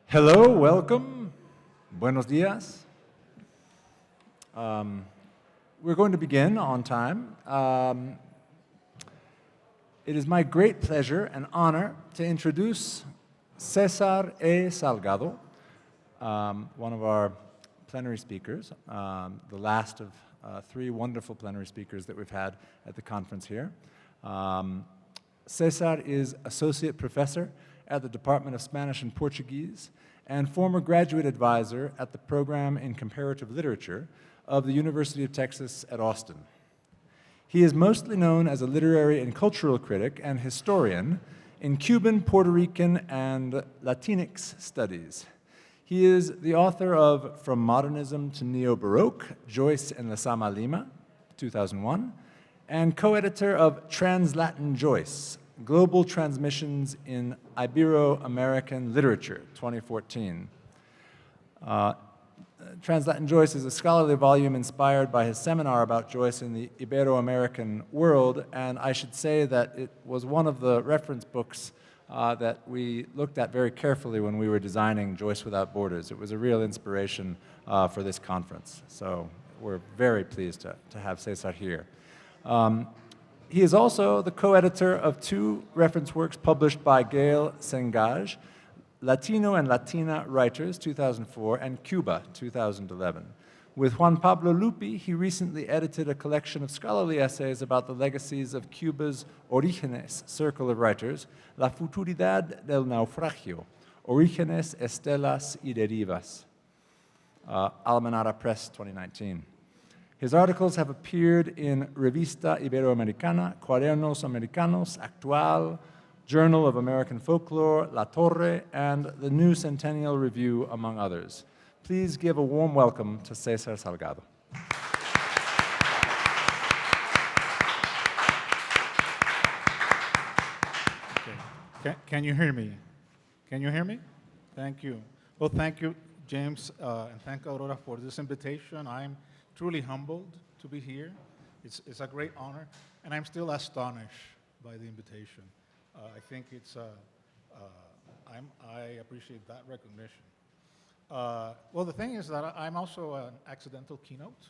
Hello, welcome. Buenos dias. We're going to begin on time. It is my great pleasure and honor to introduce César Salgado, one of our plenary speakers, the last of three wonderful plenary speakers that we've had at the conference here. César is Associate Professor at the Department of Spanish and Portuguese and former graduate advisor at the Program in Comparative Literature of the University of Texas at Austin. He is mostly known as a literary and cultural critic and historian in Cuban, Puerto Rican, and Latinx studies. He is the author of From Modernism to Neo-Baroque, Joyce and Lezama Lima, 2001, and co-editor of Trans-Latin Joyce, Global Transmissions in Ibero-American Literature, 2014. Trans-Latin Joyce is a scholarly volume inspired by his seminar about Joyce in the Ibero-American world, and I should say that it was one of the reference books that we looked at very carefully when we were designing Joyce Without Borders. It was a real inspiration for this conference, so we're very pleased to have César here. He is also the co-editor of two reference works published by Gail Sengage, Latino and Latina Writers, 2004, and Cuba, 2011. With Juan Pablo Lupi, he recently edited a collection of scholarly essays about the legacies of Cuba's Orígenes circle of writers, La Futuridad del Naufragio, Orígenes, Estelas y Derivas, Almenara Press, 2019. His articles have appeared in Revista Iberoamericana, Cuadernos Americanos, Actual, Journal of American Folklore, La Torre, and the New Centennial Review, among others. Please give a warm welcome to César Salgado. Okay. Can you hear me? Can you hear me? Thank you. Well, thank you, James, and thank Aurora for this invitation. I'm truly humbled to be here. It's a great honor, and I'm still astonished by the invitation. I think it's, I appreciate that recognition. Well, the thing is that I'm also an accidental keynote.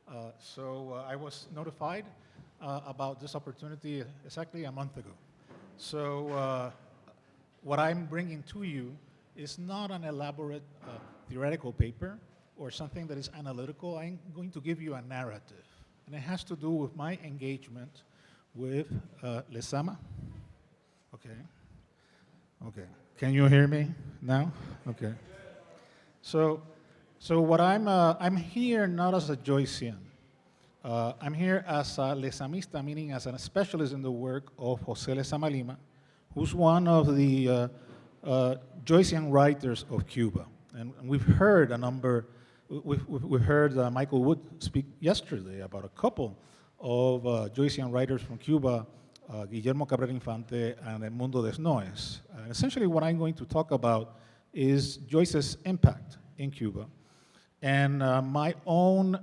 I was notified about this opportunity exactly a month ago. So what I'm bringing to you is not an elaborate theoretical paper or something that is analytical. I'm going to give you a narrative, and it has to do with my engagement with Lezama. Okay. Can you hear me now? Okay. So what I'm here not as a Joycean. I'm here as a Lezamista, meaning as a specialist in the work of José Lezama Lima, who's one of the Joycean writers of Cuba. And we've heard a number. We've heard Michael Wood speak yesterday about a couple of Joycean writers from Cuba, Guillermo Cabrera Infante and El Mundo des Noes. And essentially what I'm going to talk about is Joyce's impact in Cuba and my own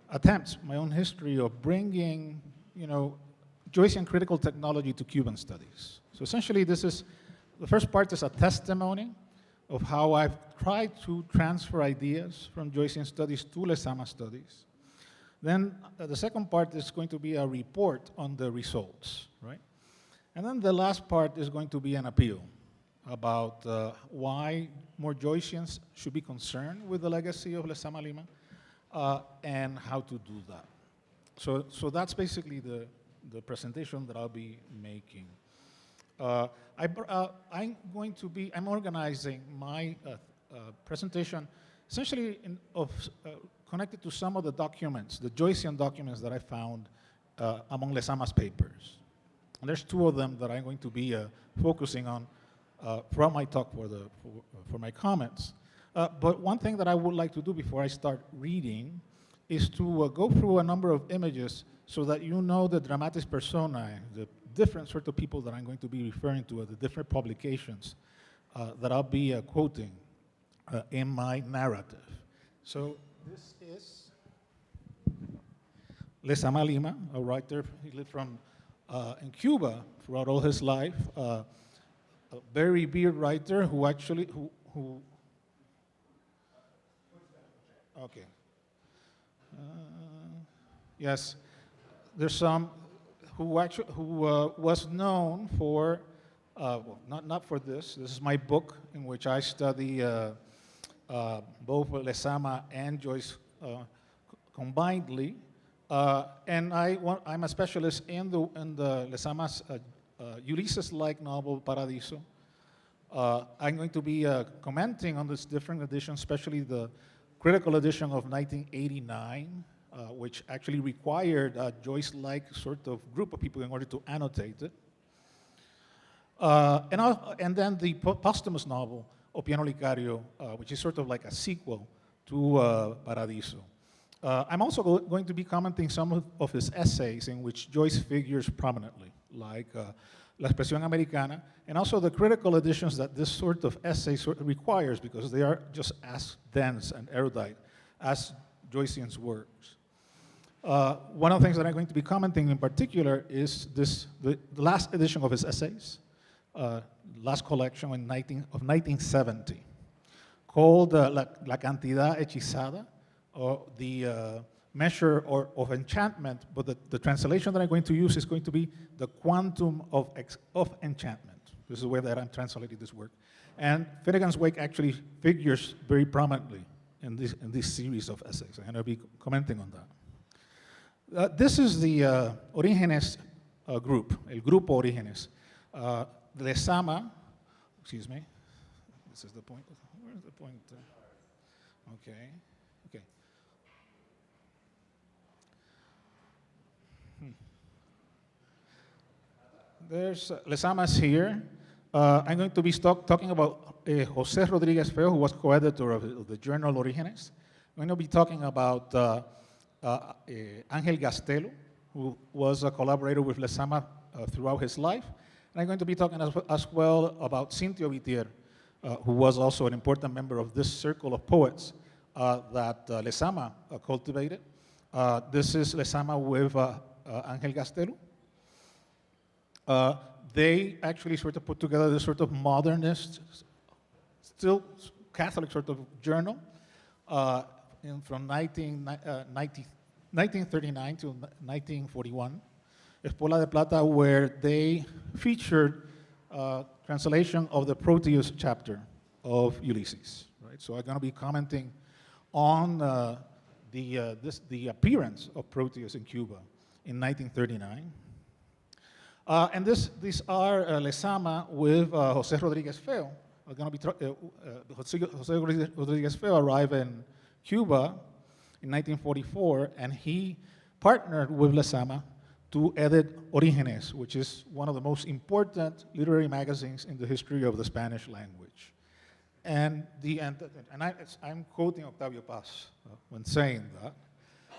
attempts, my own history of bringing, Joycean critical technology to Cuban studies. So essentially the first part is a testimony of how I've tried to transfer ideas from Joycean studies to Lezama studies. Then the second part is going to be a report on the results, right? And then the last part is going to be an appeal about why more Joyceans should be concerned with the legacy of Lezama Lima and how to do that. So that's basically the presentation that I'll be making. I'm organizing my presentation essentially connected to some of the documents, the Joycean documents that I found among Lezama's papers. And there's two of them that I'm going to be focusing on from my talk for my comments. But one thing that I would like to do before I start reading is to go through a number of images so that you know the dramatis personae, the different sort of people that I'm going to be referring to at the different publications that I'll be quoting in my narrative. So this is Lezama Lima, a writer. He lived in Cuba throughout all his life. very revered writer who actually, okay. Yes, there's some who actually, who was known for, well, not for this. This is my book in which I study both Lezama and Joyce combinedly. And I'm a specialist in the Lezama's Ulysses-like novel, Paradiso. I'm going to be commenting on this different edition, especially the critical edition of 1989, which actually required a Joyce-like sort of group of people in order to annotate it. And then the posthumous novel, O Piano Licario, which is sort of like a sequel to Paradiso. I'm also going to be commenting some of his essays in which Joyce figures prominently, like La Expresión Americana, and also the critical editions that this sort of essay requires because they are just as dense and erudite as Joycean's works. One of the things that I'm going to be commenting in particular is the last edition of his essays, last collection of 1970, called La Cantidad Hechizada, or the measure of enchantment, but the translation that I'm going to use is going to be the quantum of enchantment. This is the way that I'm translating this work. And Finnegan's Wake actually figures very prominently in this series of essays, and I'll be commenting on that. This is the Orígenes group, el Grupo Orígenes. Lezama, excuse me, this is the point. Where's the point? Okay. There's Lezama's here. I'm going to be talking about José Rodríguez Feo, who was co-editor of the journal Orígenes. I'm going to be talking about Ángel Gastelo, who was a collaborator with Lezama throughout his life. And I'm going to be talking as well about Cintio Vitier, who was also an important member of this circle of poets that Lezama cultivated. This is Lezama with Ángel Gastelo. They actually sort of put together this sort of modernist, still Catholic sort of journal from 1939 to 1941, Espola de Plata, where they featured translation of the Proteus chapter of Ulysses. Right? So I'm going to be commenting on the appearance of Proteus in Cuba in 1939. And these are Lezama with José Rodríguez Feo. We're going to be José Rodríguez Feo arrived in Cuba in 1944, and he partnered with Lezama to edit Orígenes, which is one of the most important literary magazines in the history of the Spanish language. And I'm quoting Octavio Paz when saying that.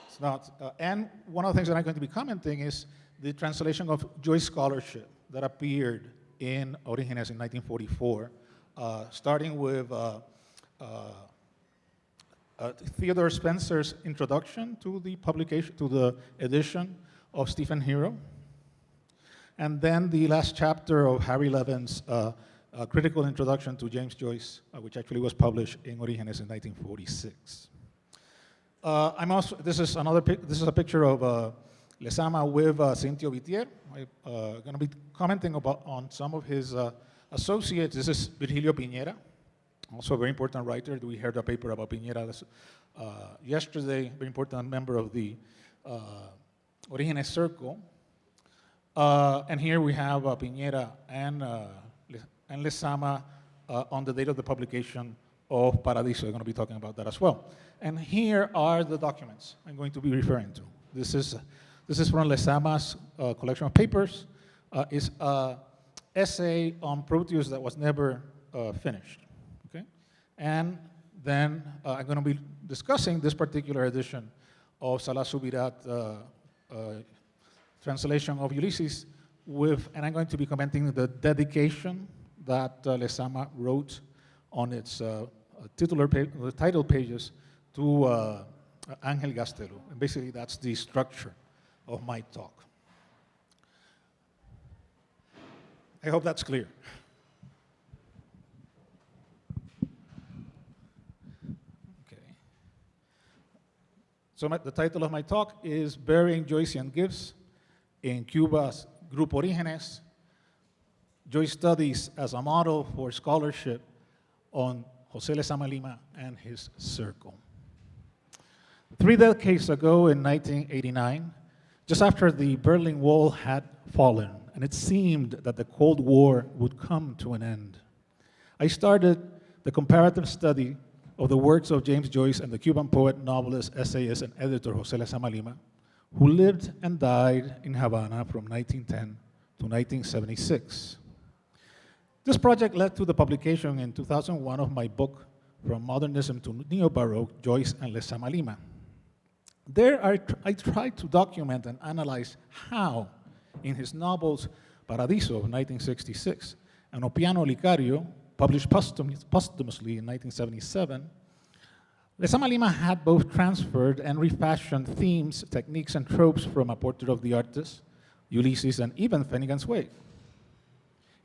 It's not. And one of the things that I'm going to be commenting is the translation of Joyce scholarship that appeared in Orígenes in 1944, starting with Theodore Spencer's introduction to the publication, to the edition of Stephen Hero, and then the last chapter of Harry Levin's critical introduction to James Joyce, which actually was published in Orígenes in 1946. This is a picture of Lezama with Cintio Vitier. I'm going to be commenting on some of his associates. This is Virgilio Piñera, also a very important writer. We heard a paper about Piñera yesterday, very important member of the Orígenes Circle. And here we have Piñera and Lezama on the date of the publication of Paradiso. I'm going to be talking about that as well. And here are the documents I'm going to be referring to. This is from Lezama's collection of papers. It's an essay on Proteus that was never finished. Okay? And then I'm going to be discussing this particular edition of Salah Subirat translation of Ulysses and I'm going to be commenting the dedication that Lezama wrote on its the title pages to Ángel Gastelo. And basically that's the structure of my talk. I hope that's clear. So the title of my talk is Burying Joycean Gifts in Cuba's Grupo Orígenes, Joyce Studies as a Model for Scholarship on José Lezama Lima and his Circle. 3 decades ago in 1989, just after the Berlin Wall had fallen, and it seemed that the Cold War would come to an end, I started the comparative study of the works of James Joyce and the Cuban poet, novelist, essayist, and editor José Lezama Lima, who lived and died in Havana from 1910 to 1976. This project led to the publication in 2001 of my book, From Modernism to Neo-Baroque, Joyce and Lezama Lima. There, I tried to document and analyze how, in his novels Paradiso of 1966 and O Piano Licario, published posthumously in 1977, Lezama Lima had both transferred and refashioned themes, techniques, and tropes from A Portrait of the Artist, Ulysses, and even Finnegan's Wake.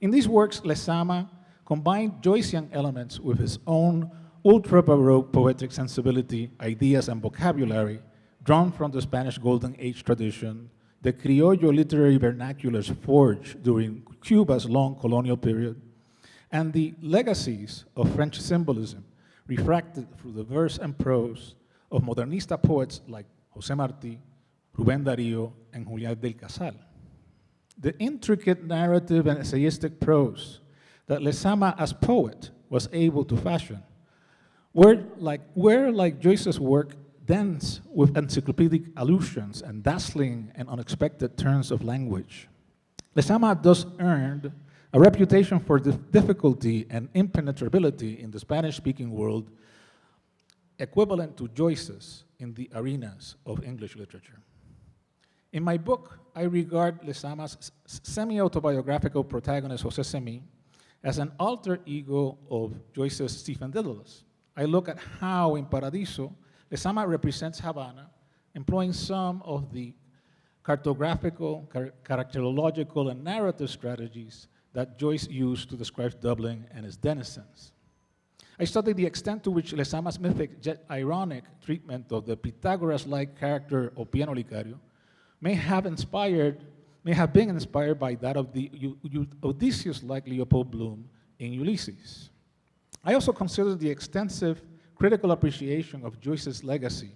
In these works, Lezama combined Joycean elements with his own ultra-Baroque poetic sensibility, ideas, and vocabulary drawn from the Spanish Golden Age tradition, the Criollo literary vernaculars forged during Cuba's long colonial period, and the legacies of French symbolism refracted through the verse and prose of modernista poets like José Martí, Rubén Darío, and Julián del Casal. The intricate narrative and essayistic prose that Lezama as poet was able to fashion were like Joyce's work, dense with encyclopedic allusions and dazzling and unexpected turns of language. Lezama thus earned a reputation for the difficulty and impenetrability in the Spanish-speaking world equivalent to Joyce's in the arenas of English literature. In my book, I regard Lezama's semi-autobiographical protagonist, José Semí, as an alter ego of Joyce's Stephen Dedalus. I look at how, in Paradiso, Lezama represents Havana, employing some of the cartographical, characterological, and narrative strategies that Joyce used to describe Dublin and its denizens. I studied the extent to which Lezama's mythic, yet ironic treatment of the Pythagoras-like character of Piano Licario may have been inspired by that of the Odysseus-like Leopold Bloom in Ulysses. I also considered the extensive critical appreciation of Joyce's legacy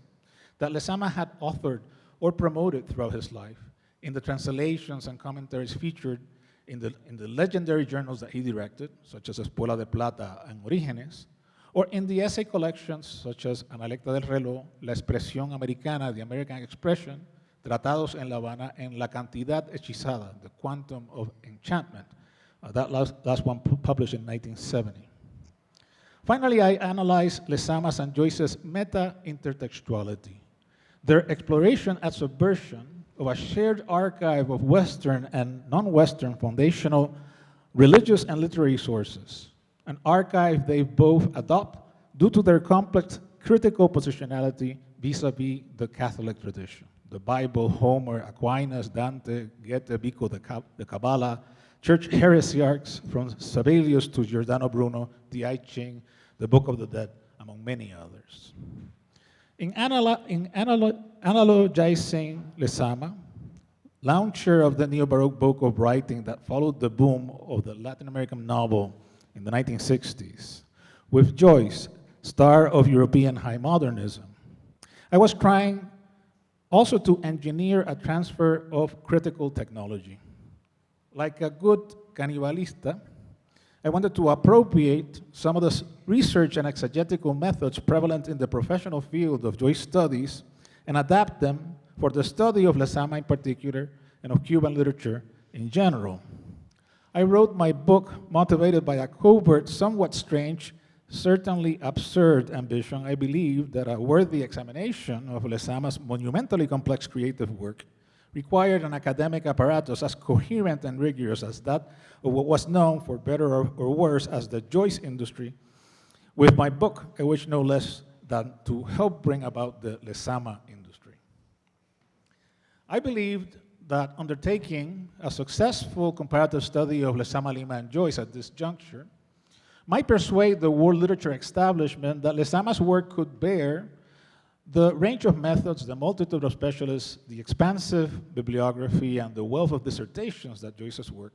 that Lezama had authored or promoted throughout his life in the translations and commentaries featured in the legendary journals that he directed, such as Espuela de Plata and Orígenes, or in the essay collections such as Analecta del Reloj, La Expresión Americana, The American Expression, Tratados en La Habana, and La Cantidad Hechizada, The Quantum of Enchantment, that last one published in 1970. Finally, I analyzed Lezama's and Joyce's meta-intertextuality, their exploration and subversion of a shared archive of Western and non-Western foundational religious and literary sources, an archive they both adopt due to their complex critical positionality vis-a-vis the Catholic tradition. The Bible, Homer, Aquinas, Dante, Goethe, Vico, the Kabbalah, church heresiarchs from Sabellius to Giordano Bruno, the I Ching, the Book of the Dead, among many others. In analogizing Lezama, launcher of the neo-Baroque book of writing that followed the boom of the Latin American novel in the 1960s, with Joyce, star of European high modernism, I was trying also to engineer a transfer of critical technology. Like a good cannibalista, I wanted to appropriate some of the research and exegetical methods prevalent in the professional field of Joyce studies and adapt them for the study of Lezama in particular and of Cuban literature in general. I wrote my book motivated by a covert, somewhat strange, certainly absurd ambition. I believe that a worthy examination of Lezama's monumentally complex creative work required an academic apparatus as coherent and rigorous as that of what was known, for better or worse, as the Joyce industry. With my book, I wish no less than to help bring about the Lezama industry. I believed that undertaking a successful comparative study of Lezama Lima and Joyce at this juncture might persuade the world literature establishment that Lezama's work could bear The range of methods, the multitude of specialists, the expansive bibliography, and the wealth of dissertations that Joyce's work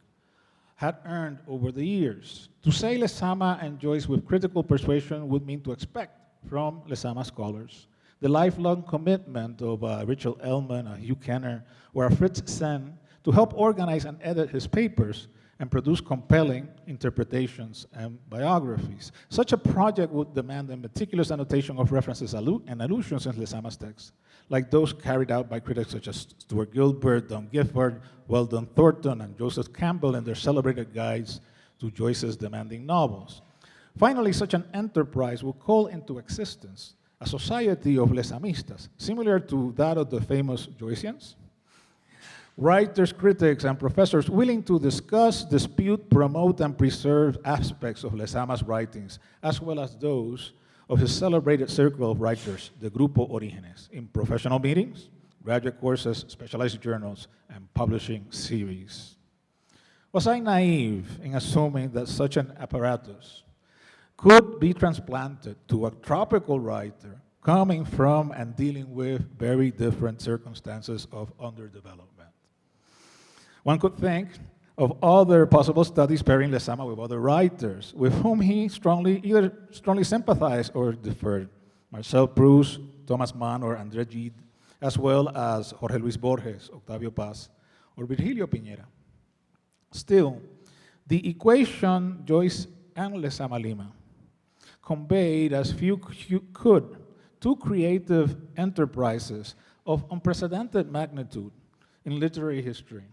had earned over the years. To say Lezama and Joyce with critical persuasion would mean to expect from Lezama scholars the lifelong commitment of Richard Ellman, Hugh Kenner, or Fritz Sen to help organize and edit his papers and produce compelling interpretations and biographies. Such a project would demand a meticulous annotation of references and allusions in Lezama's text, like those carried out by critics such as Stuart Gilbert, Don Gifford, Weldon Thornton, and Joseph Campbell in their celebrated guides to Joyce's demanding novels. Finally, such an enterprise would call into existence a society of Lezamistas, similar to that of the famous Joyceans. Writers, critics, and professors willing to discuss, dispute, promote, and preserve aspects of Lezama's writings, as well as those of his celebrated circle of writers, the Grupo Orígenes, in professional meetings, graduate courses, specialized journals, and publishing series. Was I naive in assuming that such an apparatus could be transplanted to a tropical writer coming from and dealing with very different circumstances of underdevelopment? One could think of other possible studies pairing Lezama with other writers with whom he either strongly sympathized or differed. Marcel Proust, Thomas Mann, or André Gide, as well as Jorge Luis Borges, Octavio Paz, or Virgilio Piñera. Still, the equation Joyce and Lezama Lima conveyed as few could two creative enterprises of unprecedented magnitude in literary history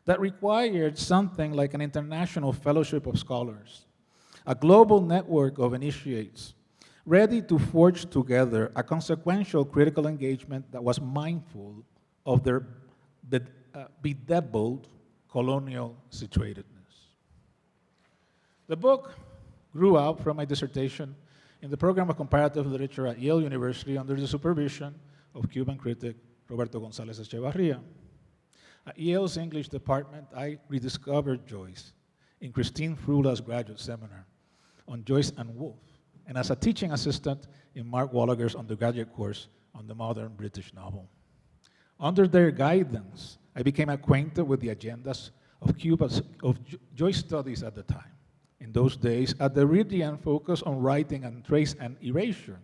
that required something like an international fellowship of scholars, a global network of initiates, ready to forge together a consequential critical engagement that was mindful of their bedeviled colonial situatedness. The book grew out from my dissertation in the program of comparative literature at Yale University under the supervision of Cuban critic Roberto González Echevarría. At Yale's English department, I rediscovered Joyce in Christine Frula's graduate seminar on Joyce and Woolf, and as a teaching assistant in Mark Wallager's undergraduate course on the modern British novel. Under their guidance, I became acquainted with the agendas of Joyce studies at the time. In those days, a Derridian focus on writing and trace and erasure,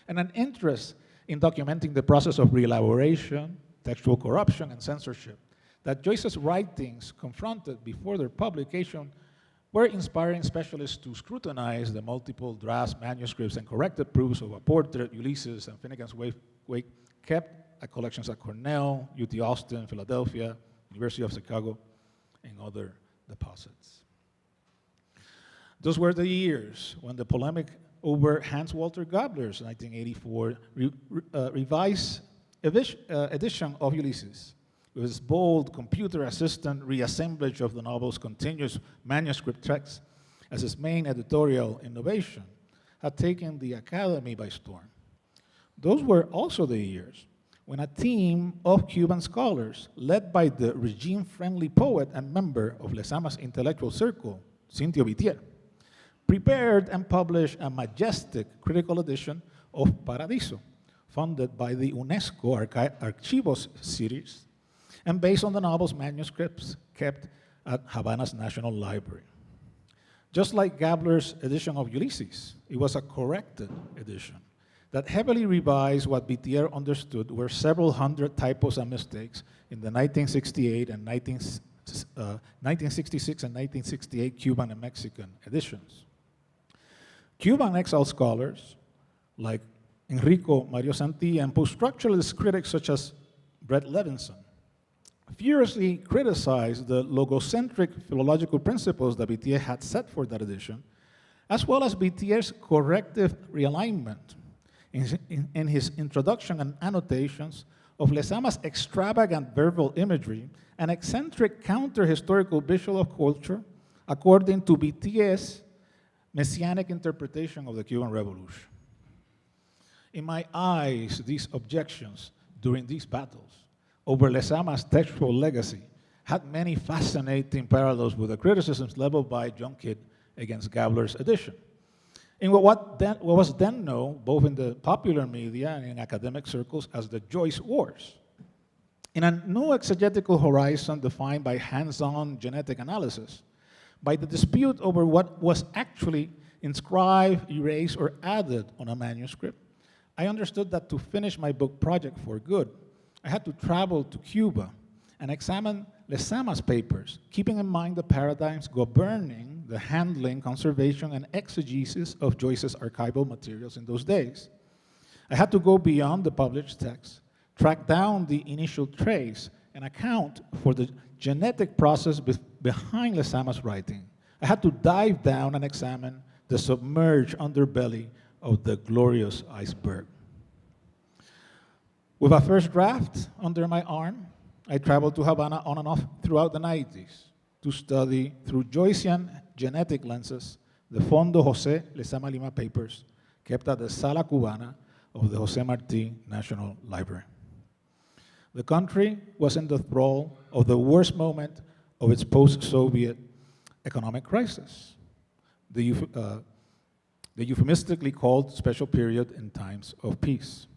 and an interest in documenting the process of reelaboration, textual corruption, and censorship that Joyce's writings confronted before their publication were inspiring specialists to scrutinize the multiple drafts, manuscripts, and corrected proofs of a portrait Ulysses and Finnegan's Wake kept at collections at Cornell, UT Austin, Philadelphia, University of Chicago, and other deposits. Those were the years when the polemic over Hans Walter Gabler's 1984 revised edition of Ulysses, with its bold computer-assisted reassemblage of the novel's continuous manuscript text as its main editorial innovation, had taken the Academy by storm. Those were also the years when a team of Cuban scholars, led by the regime-friendly poet and member of Lezama's intellectual circle, Cintio Vitier, prepared and published a majestic critical edition of Paradiso, funded by the UNESCO Archivos series, and based on the novel's manuscripts kept at Havana's National Library. Just like Gabler's edition of Ulysses, it was a corrected edition that heavily revised what Vitier understood were several hundred typos and mistakes in the 1968 and 1966 and 1968 Cuban and Mexican editions. Cuban exile scholars like Enrico Mario Santilla and post-structuralist critics such as Brett Levinson furiously criticized the logocentric philological principles that Vitier had set for that edition, as well as Vitier's corrective realignment in his introduction and annotations of Lezama's extravagant verbal imagery and eccentric counter-historical visual of culture according to Vitier's messianic interpretation of the Cuban Revolution. In my eyes, these objections during these battles over Lezama's textual legacy had many fascinating parallels with the criticisms leveled by John Kidd against Gabler's edition. in what was then known, both in the popular media and in academic circles, as the Joyce Wars. In a new exegetical horizon defined by hands-on genetic analysis, by the dispute over what was actually inscribed, erased, or added on a manuscript, I understood that to finish my book project for good, I had to travel to Cuba and examine Lezama's papers, keeping in mind the paradigms governing the handling, conservation, and exegesis of Joyce's archival materials in those days. I had to go beyond the published text, track down the initial trace, and account for the genetic process behind Lezama's writing. I had to dive down and examine the submerged underbelly of the glorious iceberg. With a first draft under my arm, I traveled to Havana on and off throughout the 90s to study through Joycean genetic lenses the Fondo José Lezama Lima papers kept at the Sala Cubana of the José Martí National Library. The country was in the thrall of the worst moment of its post-Soviet economic crisis, the euphemistically called special period in times of peace.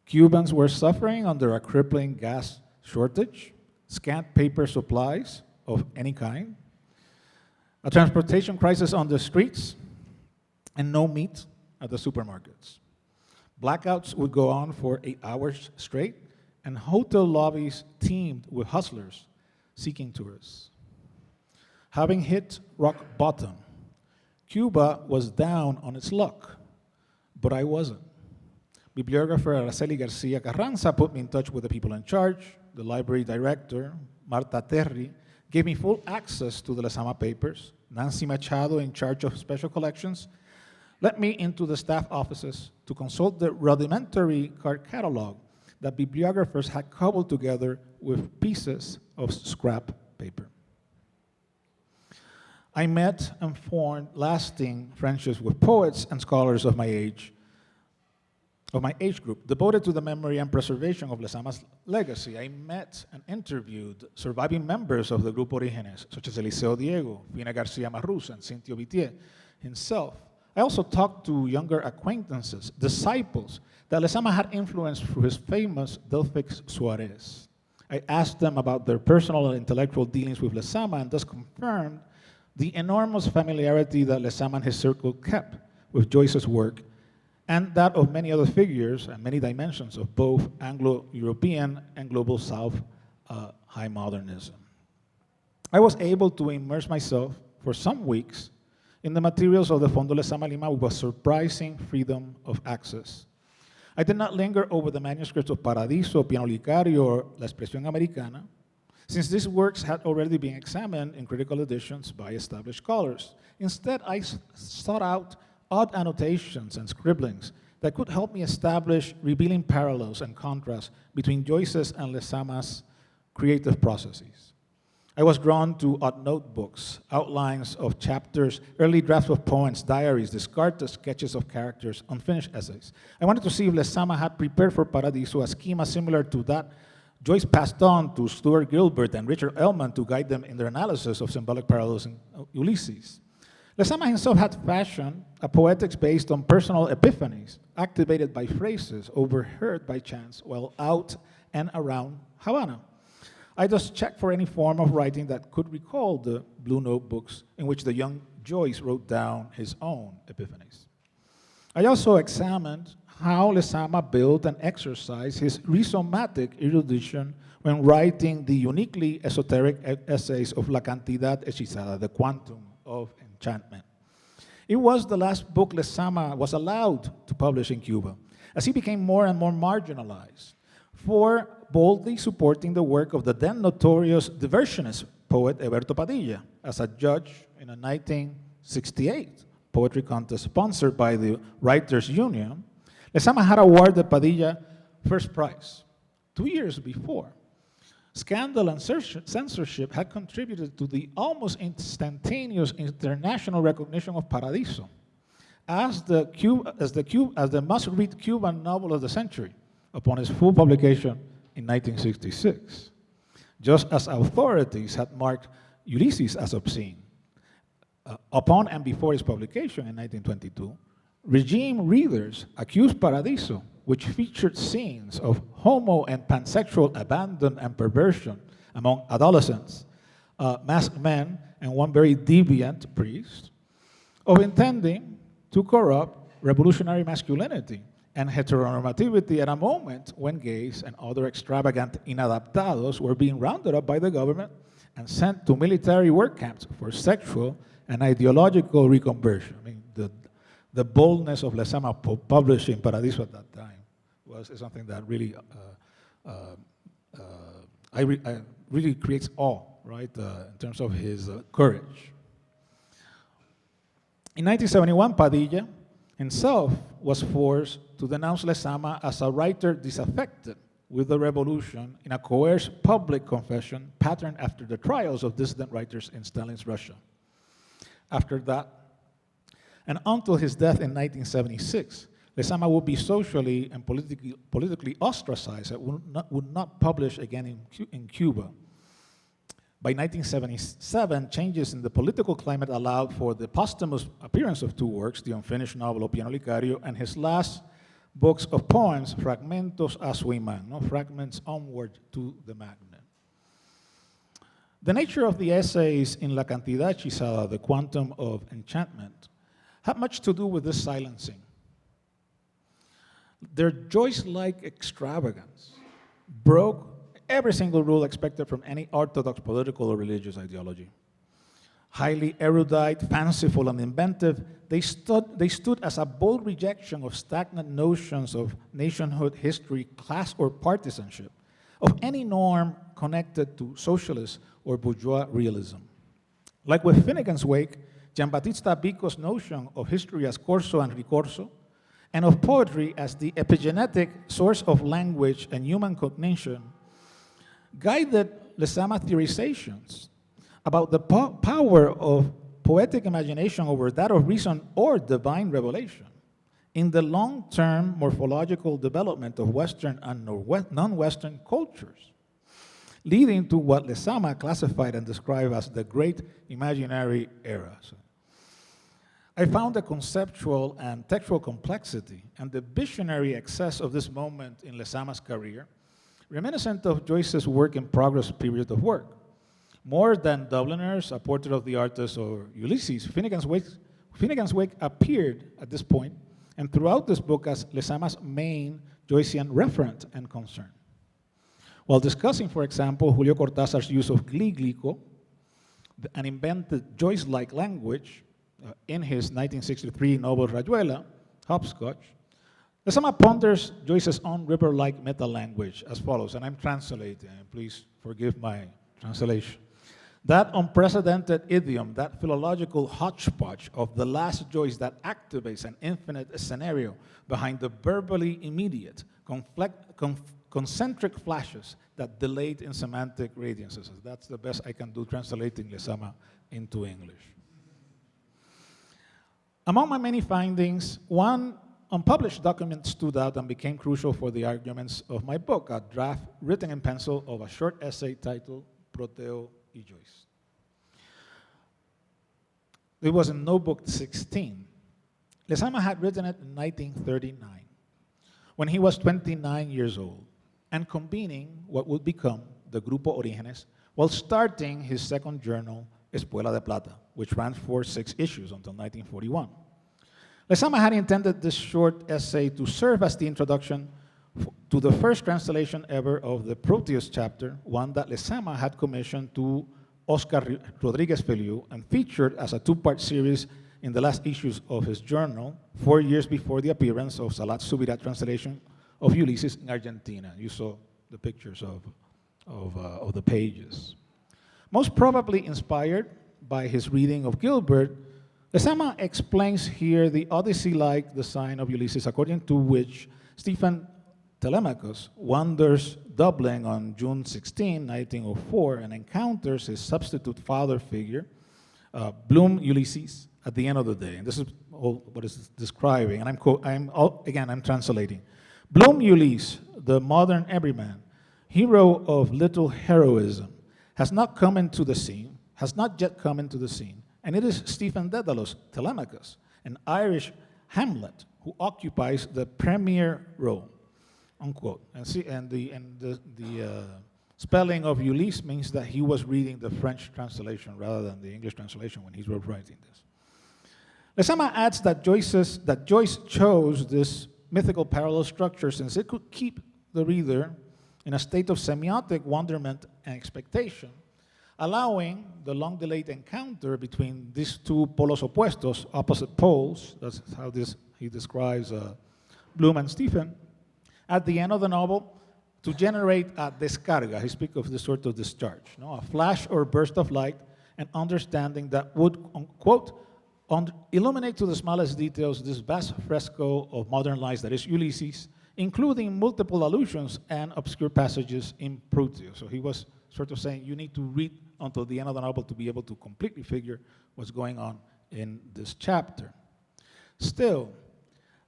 Cubans were suffering under a crippling gas shortage, scant paper supplies of any kind, a transportation crisis on the streets, and no meat at the supermarkets. Blackouts would go on for 8 hours straight, and hotel lobbies teemed with hustlers seeking tourists. Having hit rock bottom, Cuba was down on its luck, but I wasn't. Bibliographer Araceli Garcia Carranza put me in touch with the people in charge. The library director, Marta Terry, gave me full access to the Lezama papers. Nancy Machado, in charge of special collections, let me into the staff offices to consult the rudimentary card catalog that bibliographers had cobbled together with pieces of scrap paper. I met and formed lasting friendships with poets and scholars of my age group, devoted to the memory and preservation of Lezama's legacy. I met and interviewed surviving members of the Grupo Orígenes, such as Eliseo Diego, Fina Garcia Marruz, and Cintio Vitier himself. I also talked to younger acquaintances, disciples, that Lezama had influenced through his famous Delphix Suarez. I asked them about their personal and intellectual dealings with Lezama, and thus confirmed the enormous familiarity that Lezama and his circle kept with Joyce's work, and that of many other figures and many dimensions of both Anglo-European and Global South high modernism. I was able to immerse myself for some weeks in the materials of the Fondo Lezama Lima with a surprising freedom of access. I did not linger over the manuscripts of Paradiso, Piano Licario, or La Expresión Americana, since these works had already been examined in critical editions by established scholars. Instead, I sought out odd annotations and scribblings that could help me establish revealing parallels and contrasts between Joyce's and Lezama's creative processes. I was drawn to odd notebooks, outlines of chapters, early drafts of poems, diaries, discarded sketches of characters, unfinished essays. I wanted to see if Lezama had prepared for Paradiso a schema similar to that Joyce passed on to Stuart Gilbert and Richard Ellman to guide them in their analysis of symbolic parallels in Ulysses. Lezama himself had fashioned a poetics based on personal epiphanies, activated by phrases overheard by chance while out and around Havana. I just checked for any form of writing that could recall the blue notebooks in which the young Joyce wrote down his own epiphanies. I also examined how Lezama built and exercised his rhizomatic erudition when writing the uniquely esoteric essays of La Cantidad Hechizada, the quantum of enchantment. It was the last book Lezama was allowed to publish in Cuba, as he became more and more marginalized for boldly supporting the work of the then notorious diversionist poet Eberto Padilla as a judge in a 1968 poetry contest sponsored by the Writers' Union. Lezama had awarded Padilla first prize 2 years before. Scandal and censorship had contributed to the almost instantaneous international recognition of Paradiso as the must-read Cuban novel of the century upon its full publication in 1966, just as authorities had marked Ulysses as obscene. Upon and before its publication in 1922, regime readers accused Paradiso, which featured scenes of homo and pansexual abandon and perversion among adolescents, masked men, and one very deviant priest, of intending to corrupt revolutionary masculinity and heteronormativity at a moment when gays and other extravagant inadaptados were being rounded up by the government and sent to military work camps for sexual and ideological reconversion. I mean, the boldness of Lezama publishing Paradiso at that time is something that really, really creates awe, right, in terms of his courage. In 1971, Padilla himself was forced to denounce Lezama as a writer disaffected with the revolution in a coerced public confession patterned after the trials of dissident writers in Stalin's Russia. After that, and until his death in 1976, Lezama would be socially and politically ostracized and would not publish again in Cuba. By 1977, changes in the political climate allowed for the posthumous appearance of two works, the unfinished novel O Piano Licario and his last books of poems, Fragmentos a su imán, no? Fragments onward to the magnet. The nature of the essays in La Cantidad Hechizada, The Quantum of Enchantment, had much to do with this silencing. Their Joyce-like extravagance broke every single rule expected from any orthodox political or religious ideology. Highly erudite, fanciful, and inventive, they stood as a bold rejection of stagnant notions of nationhood, history, class, or partisanship, of any norm connected to socialist or bourgeois realism. Like with Finnegan's Wake, Giambattista Vico's notion of history as corso and ricorso, and of poetry as the epigenetic source of language and human cognition, guided Lezama's theorizations about the power of poetic imagination over that of reason or divine revelation in the long-term morphological development of Western and non-Western cultures, leading to what Lezama classified and described as the Great Imaginary Era. So, I found the conceptual and textual complexity and the visionary excess of this moment in Lezama's career reminiscent of Joyce's work-in-progress period of work. More than Dubliners, A Portrait of the Artist, or Ulysses, Finnegan's Wake appeared at this point and throughout this book as Lezama's main Joycean referent and concern. While discussing, for example, Julio Cortázar's use of gliglico, an invented Joyce-like language in his 1963 novel Rayuela, Hopscotch, Lezama ponders Joyce's own river-like meta-language as follows, and I'm translating, and please forgive my translation. That unprecedented idiom, that philological hodgepodge of the last Joyce that activates an infinite scenario behind the verbally immediate, concentric flashes that delayed in semantic radiances. That's the best I can do translating Lezama into English. Among my many findings, one unpublished document stood out and became crucial for the arguments of my book, a draft written in pencil of a short essay titled Proteo y Joyce. It was in Notebook 16. Lezama had written it in 1939, when he was 29 years old, and convening what would become the Grupo Orígenes, while starting his second journal, Espuela de Plata, which ran for 6 issues until 1941. Lezama had intended this short essay to serve as the introduction to the first translation ever of the Proteus chapter, one that Lezama had commissioned to Oscar Rodriguez Feliu and featured as a 2-part series in the last issues of his journal, 4 years before the appearance of Salat Subirats' translation of Ulysses in Argentina. You saw the pictures of the pages. Most probably inspired by his reading of Gilbert, Lezama explains here the Odyssey-like design of Ulysses, according to which Stephen Telemachus wanders Dublin on June 16, 1904, and encounters his substitute father figure, Bloom Ulysses, at the end of the day. And this is all what it's describing, and I'm translating. Bloom Ulysses, the modern everyman, hero of little heroism, has not yet come into the scene, And it is Stephen Dedalus, Telemachus, an Irish Hamlet, who occupies the premier role, unquote. And see, and the spelling of Ulysse means that he was reading the French translation rather than the English translation when he was writing this. Lezama adds that Joyce chose this mythical parallel structure since it could keep the reader in a state of semiotic wonderment and expectation, allowing the long-delayed encounter between these two polos opuestos, opposite poles, that's how he describes Bloom and Stephen, at the end of the novel to generate a descarga. He speaks of this sort of discharge, a flash or burst of light and understanding that would, quote, illuminate to the smallest details this vast fresco of modern life that is Ulysses, including multiple allusions and obscure passages in Proteus. So he was sort of saying you need to read until the end of the novel to be able to completely figure what's going on in this chapter. Still,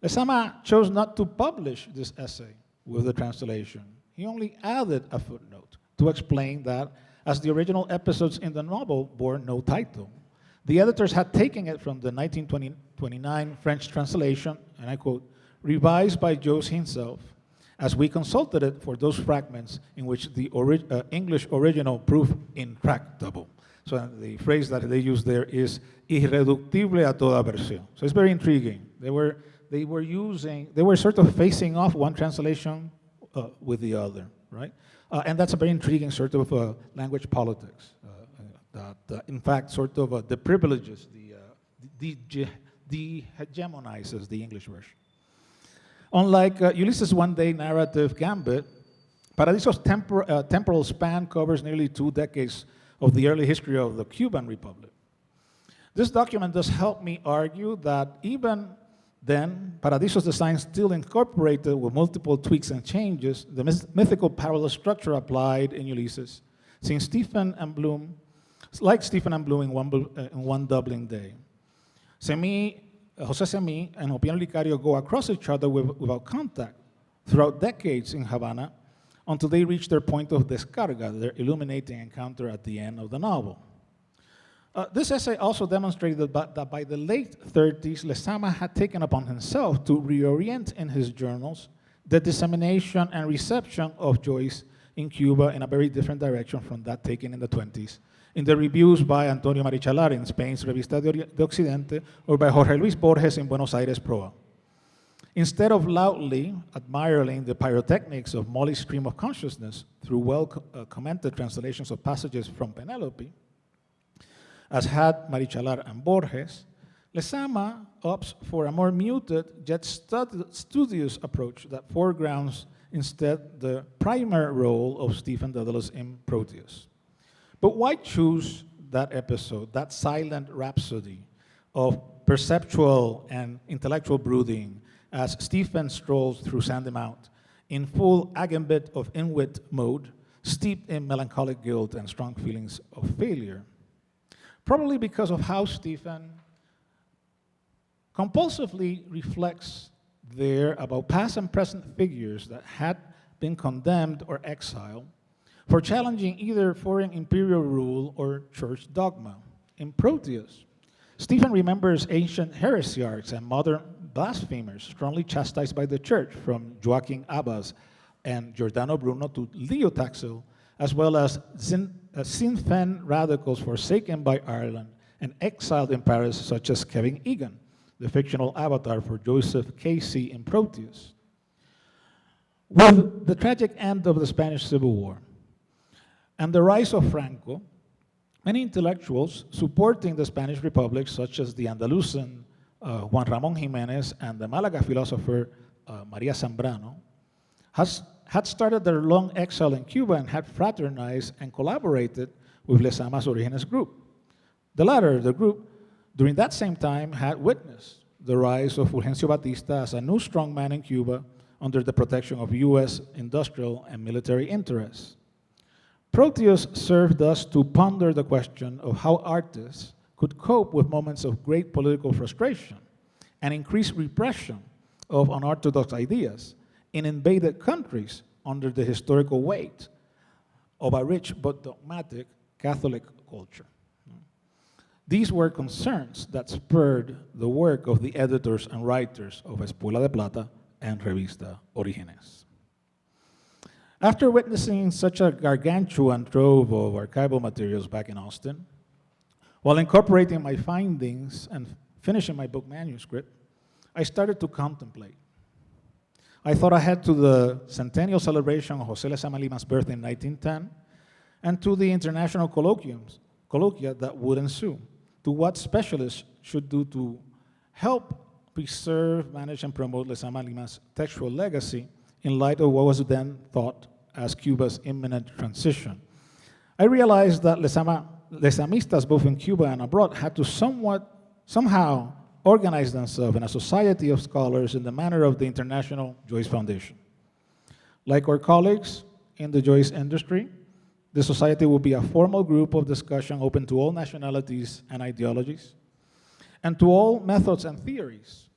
Lezama chose not to publish this essay with the translation. He only added a footnote to explain that as the original episodes in the novel bore no title, the editors had taken it from the 1929 French translation, and I quote, revised by Joyce himself, as we consulted it for those fragments in which the English original proved intractable. So the phrase that they use there is irreductible a toda versión. So it's very intriguing. They were sort of facing off one translation with the other, right? And that's a very intriguing sort of language politics that in fact sort of deprivileges, dehegemonizes the English version. Unlike Ulysses' one-day narrative gambit, Paradiso's temporal span covers nearly 2 decades of the early history of the Cuban Republic. This document does help me argue that even then, Paradiso's design still incorporated with multiple tweaks and changes the mythical parallel structure applied in Ulysses, since Stephen and Bloom in one Dublin day. José Semí and Opiano Licario go across each other without contact throughout decades in Havana until they reach their point of descarga, their illuminating encounter at the end of the novel. This essay also demonstrated that by the late 30s, Lezama had taken upon himself to reorient in his journals the dissemination and reception of Joyce in Cuba in a very different direction from that taken in the 20s, in the reviews by Antonio Marichalar in Spain's Revista de Occidente or by Jorge Luis Borges in Buenos Aires Proa. Instead of loudly admiring the pyrotechnics of Molly's stream of consciousness through well-commented translations of passages from Penelope, as had Marichalar and Borges, Lezama opts for a more muted yet studious approach that foregrounds instead the primary role of Stephen Dedalus in Proteus. But why choose that episode, that silent rhapsody of perceptual and intellectual brooding as Stephen strolls through Sandy Mount in full agambit of inwit mode, steeped in melancholic guilt and strong feelings of failure? Probably because of how Stephen compulsively reflects there about past and present figures that had been condemned or exiled for challenging either foreign imperial rule or church dogma. In Proteus, Stephen remembers ancient heresiarchs and modern blasphemers strongly chastised by the church, from Joaquin Abbas and Giordano Bruno to Leo Taxil, as well as Sinn Féin radicals forsaken by Ireland and exiled in Paris, such as Kevin Egan, the fictional avatar for Joseph Casey in Proteus. With the tragic end of the Spanish Civil War and the rise of Franco, many intellectuals supporting the Spanish Republic, such as the Andalusian Juan Ramón Jiménez and the Malaga philosopher María Zambrano, had started their long exile in Cuba and had fraternized and collaborated with Lezama's Orígenes group. The latter, the group, during that same time had witnessed the rise of Fulgencio Batista as a new strongman in Cuba under the protection of US industrial and military interests. Proteus served us to ponder the question of how artists could cope with moments of great political frustration and increased repression of unorthodox ideas in invaded countries under the historical weight of a rich but dogmatic Catholic culture. These were concerns that spurred the work of the editors and writers of Espuela de Plata and Revista Orígenes. After witnessing such a gargantuan trove of archival materials back in Austin, while incorporating my findings and finishing my book manuscript, I started to contemplate. I thought ahead to the centennial celebration of José Lezama Lima's birth in 1910 and to the international colloquia that would ensue, to what specialists should do to help preserve, manage, and promote Lezama Lima's textual legacy in light of what was then thought as Cuba's imminent transition. I realized that Lezamistas, both in Cuba and abroad, had to somehow organize themselves in a society of scholars in the manner of the International Joyce Foundation. Like our colleagues in the Joyce industry, the society will be a formal group of discussion open to all nationalities and ideologies, and to all methods and theories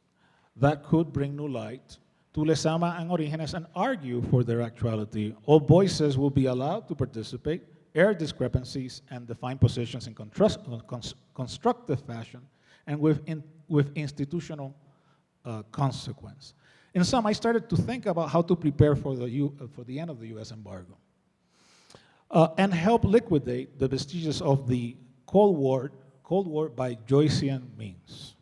that could bring new light to Lezama and Orígenes and argue for their actuality. All voices will be allowed to participate, air discrepancies, and define positions in constructive fashion and with institutional consequence. In sum, I started to think about how to prepare for the end of the US embargo and help liquidate the vestiges of the Cold War by Joycean means.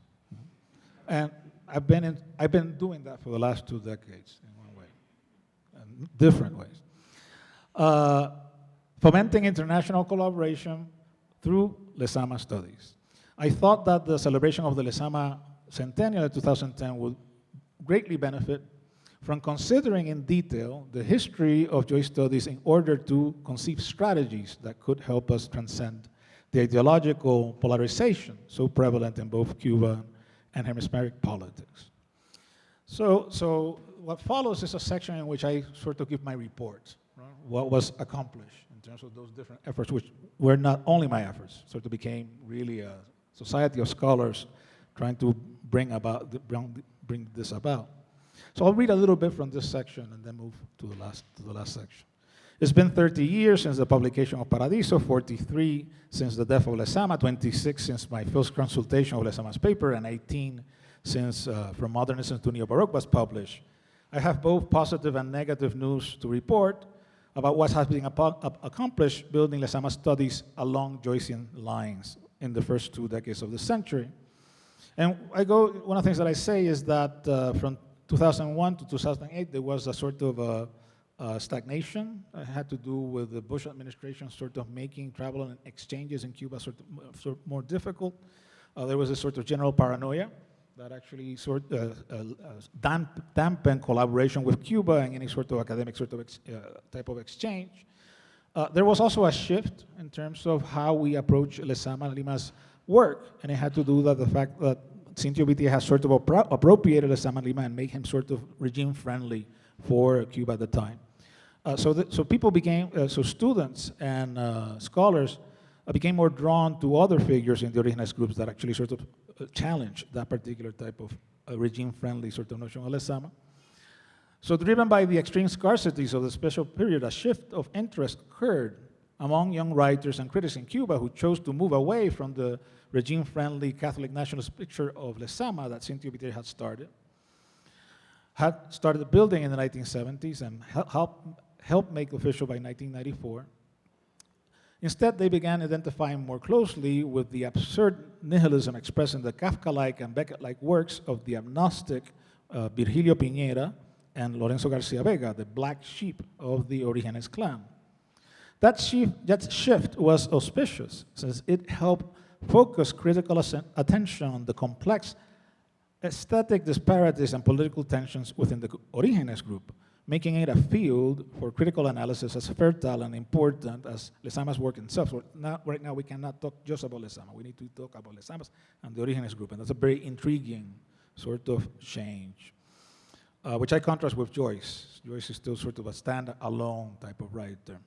And I've been doing that for the last 2 decades in one way, in different ways. Fomenting international collaboration through Lezama studies. I thought that the celebration of the Lezama Centennial in 2010 would greatly benefit from considering in detail the history of Joyce studies in order to conceive strategies that could help us transcend the ideological polarization so prevalent in both Cuba and hemispheric politics. So what follows is a section in which I sort of give my report, right? What was accomplished in terms of those different efforts, which were not only my efforts, sort of became really a society of scholars trying to bring this about. So I'll read a little bit from this section and then move to the last section. It's been 30 years since the publication of Paradiso, 43 since the death of Lezama, 26 since my first consultation of Lezama's paper, and 18 since From Modernism to Neo-Baroque was published. I have both positive and negative news to report about what has been accomplished building Lezama studies along Joycean lines in the first 2 decades of the century. And one of the things that I say is that from 2001 to 2008, there was a sort of stagnation. It had to do with the Bush administration sort of making travel and exchanges in Cuba sort of more difficult. There was a sort of general paranoia that actually dampened collaboration with Cuba and any sort of academic type of exchange. There was also a shift in terms of how we approach Lezama Lima's work, and it had to do with the fact that Cintio Vitia has sort of appropriated Lezama Lima and made him sort of regime-friendly for Cuba at the time. So people became, students and scholars became more drawn to other figures in the Orígenes groups that actually sort of challenged that particular type of regime-friendly sort of notion of Lezama. So driven by the extreme scarcities of the special period, a shift of interest occurred among young writers and critics in Cuba who chose to move away from the regime-friendly Catholic nationalist picture of Lezama that Cintio Vitia had started building in the 1970s and helped make official by 1994. Instead, they began identifying more closely with the absurd nihilism expressed in the Kafka-like and Beckett-like works of the agnostic Virgilio Piñera and Lorenzo Garcia Vega, the black sheep of the Orígenes clan. That shift was auspicious, since it helped focus critical attention on the complex aesthetic disparities and political tensions within the Orígenes group, making it a field for critical analysis as fertile and important as Lezama's work itself. So right now we cannot talk just about Lezama. We need to talk about Lezama's and the Orígenes group, and that's a very intriguing sort of change, which I contrast with Joyce. Joyce is still sort of a stand-alone type of writer.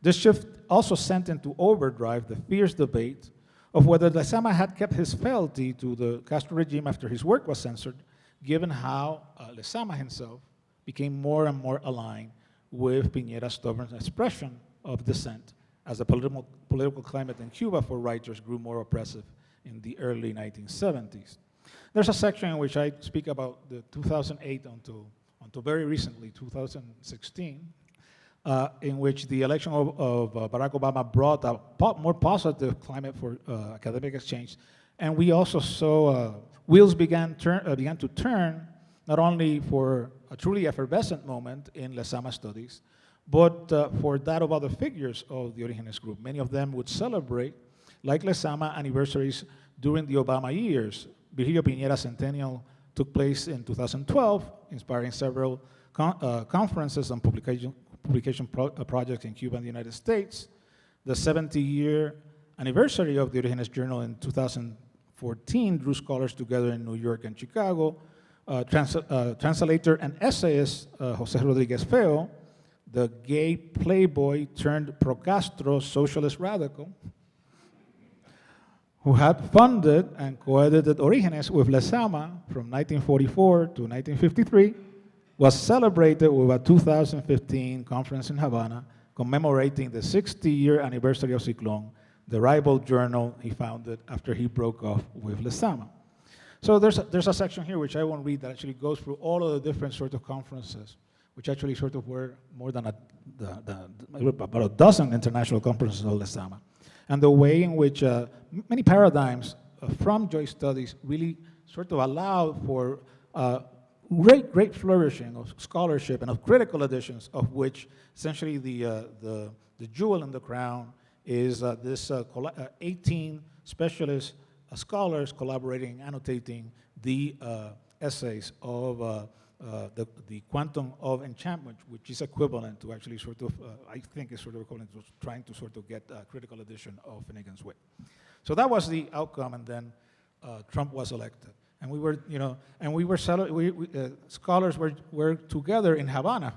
This shift also sent into overdrive the fierce debate of whether Lezama had kept his fealty to the Castro regime after his work was censored, given how Lezama himself became more and more aligned with Piñera's stubborn expression of dissent as the political climate in Cuba for writers grew more oppressive in the early 1970s. There's a section in which I speak about the 2008 until very recently, 2016, in which the election of Barack Obama brought a more positive climate for academic exchange. And we also saw wheels began to turn, not only for a truly effervescent moment in Lezama studies, but for that of other figures of the Orígenes group. Many of them would celebrate, like Lezama, anniversaries during the Obama years. Virgilio Piñera's centennial took place in 2012, inspiring several conferences and publication projects in Cuba and the United States. The 70-year anniversary of the Orígenes Journal in 2014 drew scholars together in New York and Chicago. Translator and essayist José Rodríguez Feo, the gay playboy turned pro-Castro socialist radical, who had funded and co-edited Orígenes with Lezama from 1944 to 1953, was celebrated with a 2015 conference in Havana commemorating the 60-year anniversary of Ciclón, the rival journal he founded after he broke off with Lezama. So there's a section here which I won't read that actually goes through all of the different sort of conferences, which actually sort of were more than about a dozen international conferences of Lezama, and the way in which many paradigms from Joyce studies really sort of allowed for great flourishing of scholarship and of critical editions, of which essentially the jewel in the crown is this 18 specialist scholars collaborating, annotating the essays of the quantum of enchantment, which is equivalent to actually sort of, I think is sort of equivalent to trying to sort of get a critical edition of Finnegan's Wake. So that was the outcome, and then Trump was elected. And we were, scholars were together in Havana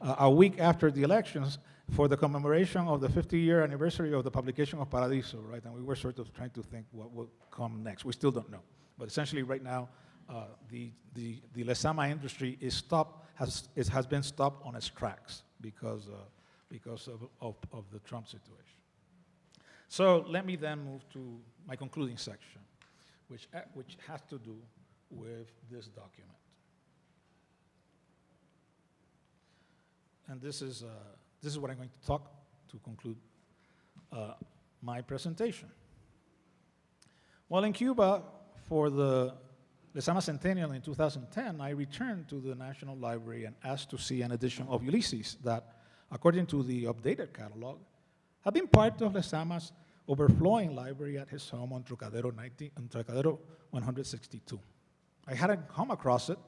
a week after the elections for the commemoration of the 50-year anniversary of the publication of Paradiso, right? And we were sort of trying to think what will come next. We still don't know. But essentially right now, the Lezama industry has been stopped on its tracks because of the Trump situation. So let me then move to my concluding section, which has to do with this document. And this is what I'm going to talk to conclude my presentation. While in Cuba for the Lezama Centennial in 2010, I returned to the National Library and asked to see an edition of Ulysses that, according to the updated catalog, had been part of Lezama's overflowing library at his home on Trocadero 162. I hadn't come across it.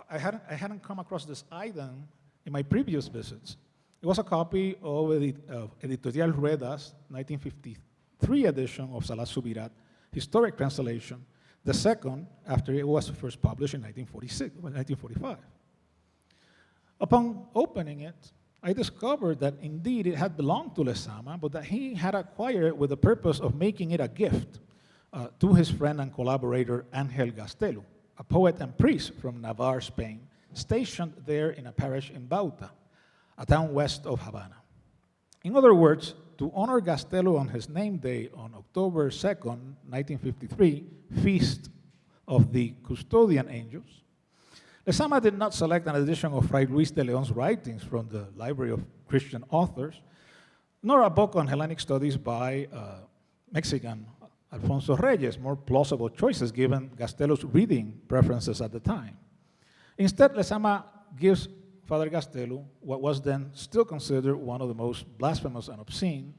I hadn't come across this item in my previous visits. It was a copy of Editorial Rueda's 1953 edition of Salas Subirat, historic translation, the second after it was first published in 1945. Upon opening it, I discovered that indeed it had belonged to Lezama, but that he had acquired it with the purpose of making it a gift to his friend and collaborator Ángel Gastelu, a poet and priest from Navarre, Spain, stationed there in a parish in Bauta, a town west of Havana. In other words, to honor Gastelu on his name day on October 2nd, 1953, feast of the Custodian Angels, Lezama did not select an edition of Fray Luis de León's writings from the Library of Christian Authors, nor a book on Hellenic studies by Mexican Alfonso Reyes, more plausible choices given Gastelu's reading preferences at the time. Instead, Lezama gives Father Gastelu what was then still considered one of the most blasphemous and obscene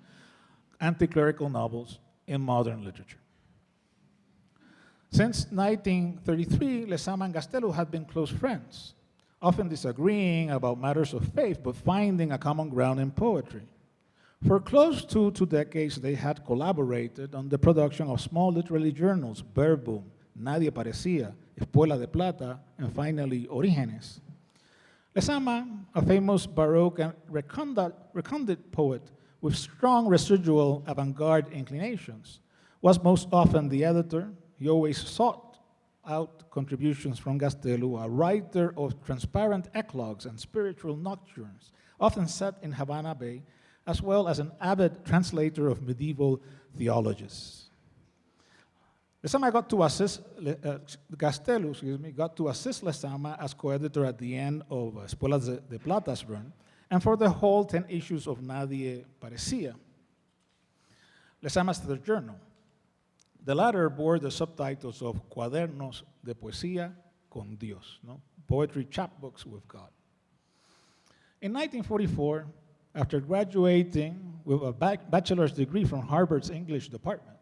anti-clerical novels in modern literature. Since 1933, Lezama and Gastelu had been close friends, often disagreeing about matters of faith, but finding a common ground in poetry. For close to 2 decades, they had collaborated on the production of small literary journals, Verbum, Nadie Parecía, Espuela de Plata, and finally, Orígenes. Lezama, a famous Baroque and recondite poet with strong residual avant-garde inclinations, was most often the editor. He always sought out contributions from Gastelu, a writer of transparent eclogues and spiritual nocturnes, often set in Havana Bay, as well as an avid translator of medieval theologies. Lezama got to assist, Gastelu, got to assist Lezama as co-editor at the end of Espuelas de Plata's run, and for the whole 10 issues of Nadie Parecía. Lezama's third journal. The latter bore the subtitles of Cuadernos de Poesía con Dios, no? Poetry chapbooks with God. In 1944, after graduating with a bachelor's degree from Harvard's English department,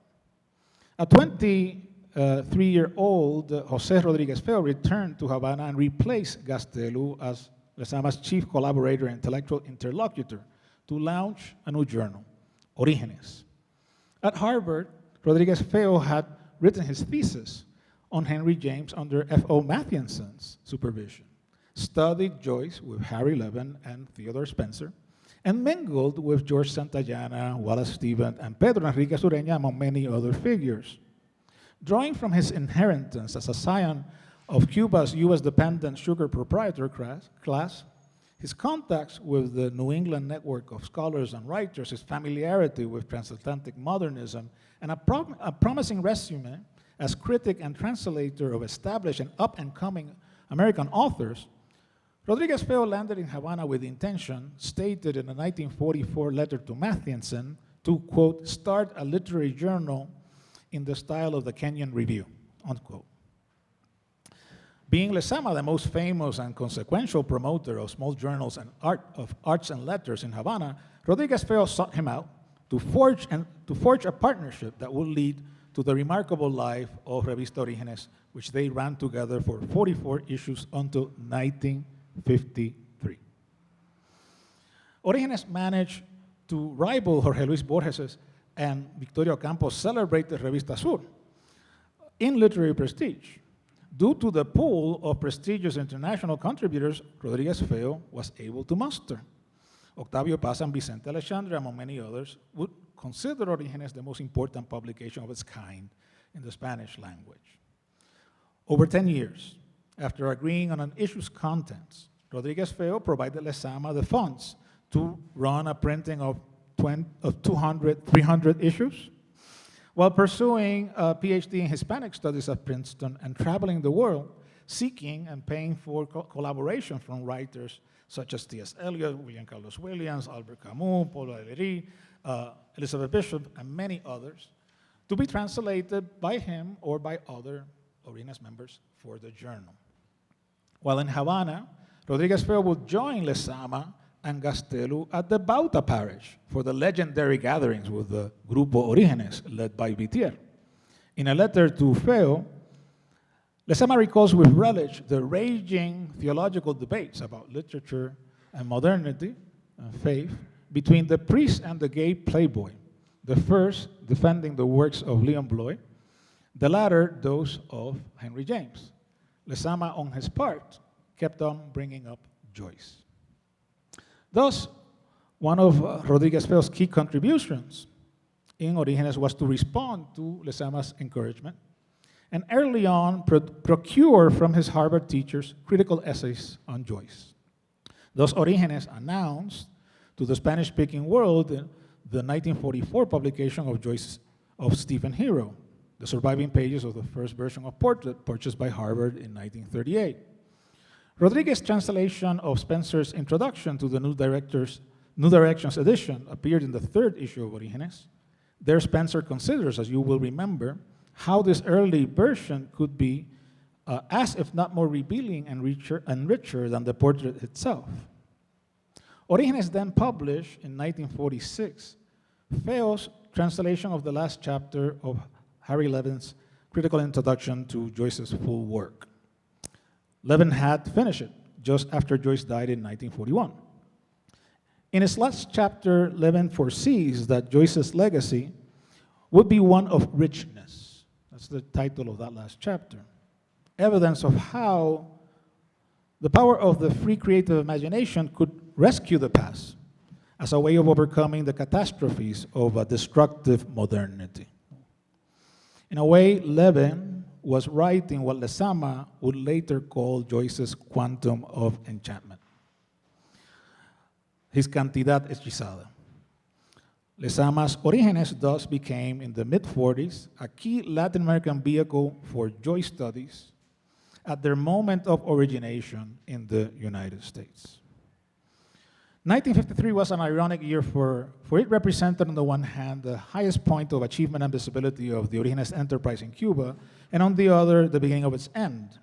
a 23-year-old José Rodríguez Feo returned to Havana and replaced Gastelu as Lezama's chief collaborator and intellectual interlocutor to launch a new journal, Orígenes. At Harvard, Rodríguez Feo had written his thesis on Henry James under F.O. Mathiason's supervision, studied Joyce with Harry Levin and Theodore Spencer, and mingled with George Santayana, Wallace Stevens, and Pedro Enriquez Ureña, among many other figures. Drawing from his inheritance as a scion of Cuba's U.S.-dependent sugar proprietor class, his contacts with the New England network of scholars and writers, his familiarity with transatlantic modernism, and a promising resume as critic and translator of established and up-and-coming American authors, Rodríguez Feo landed in Havana with the intention, stated in a 1944 letter to Mathiason, to, quote, start a literary journal in the style of the Kenyan Review, unquote. Being Lezama the most famous and consequential promoter of small journals and arts and letters in Havana, Rodríguez Feo sought him out to forge a partnership that would lead to the remarkable life of Revista Orígenes, which they ran together for 44 issues until 1953. Orígenes managed to rival Jorge Luis Borges's and Victoria Ocampos' celebrated Revista Sur in literary prestige. Due to the pool of prestigious international contributors Rodríguez Feo was able to muster. Octavio Paz and Vicente Alexandre, among many others, would consider Orígenes the most important publication of its kind in the Spanish language. Over 10 years, after agreeing on an issue's contents, Rodríguez Feo provided Lezama the funds to run a printing of 300 issues, while pursuing a PhD in Hispanic Studies at Princeton and traveling the world, seeking and paying for collaboration from writers such as T.S. Eliot, William Carlos Williams, Albert Camus, Paul Valéry, Elizabeth Bishop, and many others, to be translated by him or by other Orígenes members for the journal. While in Havana, Rodríguez Feo would join Lezama and Gastelu at the Bauta Parish for the legendary gatherings with the Grupo Orígenes, led by Vitier. In a letter to Feo, Lezama recalls with relish the raging theological debates about literature and modernity and faith between the priest and the gay playboy, the first defending the works of Leon Bloy, the latter those of Henry James. Lezama, on his part, kept on bringing up Joyce. Thus, one of Rodríguez Feo's key contributions in Orígenes was to respond to Lezama's encouragement and early on procure from his Harvard teachers critical essays on Joyce. Thus, Orígenes announced to the Spanish-speaking world the 1944 publication of Joyce of Stephen Hero, the surviving pages of the first version of Portrait, purchased by Harvard in 1938. Rodríguez's translation of Spencer's introduction to the New Directions edition appeared in the third issue of Orígenes. There, Spencer considers, as you will remember, how this early version could be as if not more revealing and richer than the portrait itself. Orígenes then published in 1946 Feo's translation of the last chapter of Harry Levin's critical introduction to Joyce's full work. Levin had finished it just after Joyce died in 1941. In his last chapter, Levin foresees that Joyce's legacy would be one of richness. That's the title of that last chapter. Evidence of how the power of the free creative imagination could rescue the past as a way of overcoming the catastrophes of a destructive modernity. In a way, Levin was writing what Lezama would later call Joyce's quantum of enchantment, his cantidad hechizada. Lezama's Orígenes thus became, in the mid-40s, a key Latin American vehicle for Joyce studies at their moment of origination in the United States. 1953 was an ironic year for it represented, on the one hand, the highest point of achievement and visibility of the Orígenes enterprise in Cuba, and on the other, the beginning of its end.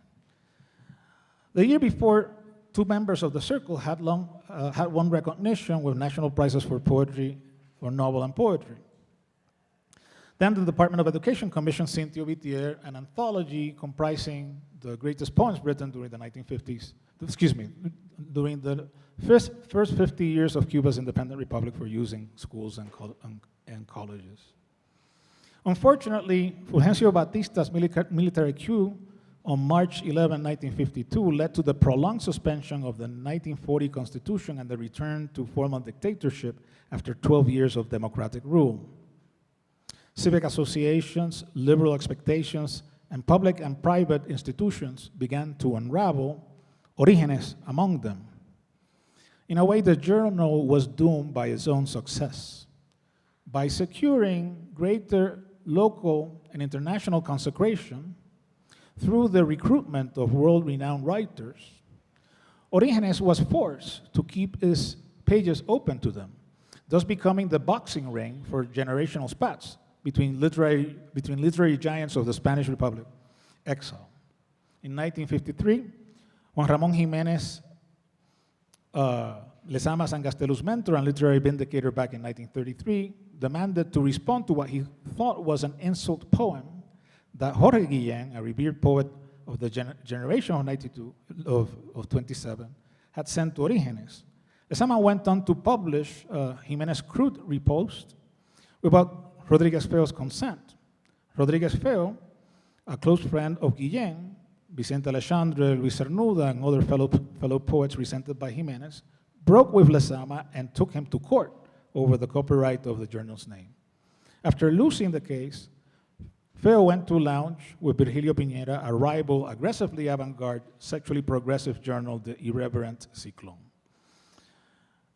The year before, two members of the circle had won recognition with national prizes for poetry, for novel and poetry. Then the Department of Education commissioned Cynthia Vitier an anthology comprising the greatest poems written during the 1950s, during the first 50 years of Cuba's independent republic for use in schools and colleges. Unfortunately, Fulgencio Batista's military coup on March 11, 1952 led to the prolonged suspension of the 1940 Constitution and the return to formal dictatorship after 12 years of democratic rule. Civic associations, liberal expectations, and public and private institutions began to unravel, Orígenes among them. In a way, the journal was doomed by its own success. By securing greater local and international consecration through the recruitment of world-renowned writers, Orígenes was forced to keep its pages open to them, thus becoming the boxing ring for generational spats between literary giants of the Spanish Republic, exile. In 1953, Juan Ramón Jiménez, Lezama's and Gastelu's mentor and literary vindicator back in 1933, demanded to respond to what he thought was an insult poem that Jorge Guillén, a revered poet of the generation of 27, had sent to Orígenes. Lezama went on to publish Jiménez's crude repost without Rodríguez Feo's consent. Rodríguez Feo, a close friend of Guillén, Vicente Alexandre, Luis Cernuda, and other fellow poets resented by Jiménez, broke with Lezama and took him to court over the copyright of the journal's name. After losing the case, Feo went to lounge with Virgilio Piñera, a rival, aggressively avant-garde, sexually progressive journal, the irreverent Ciclón.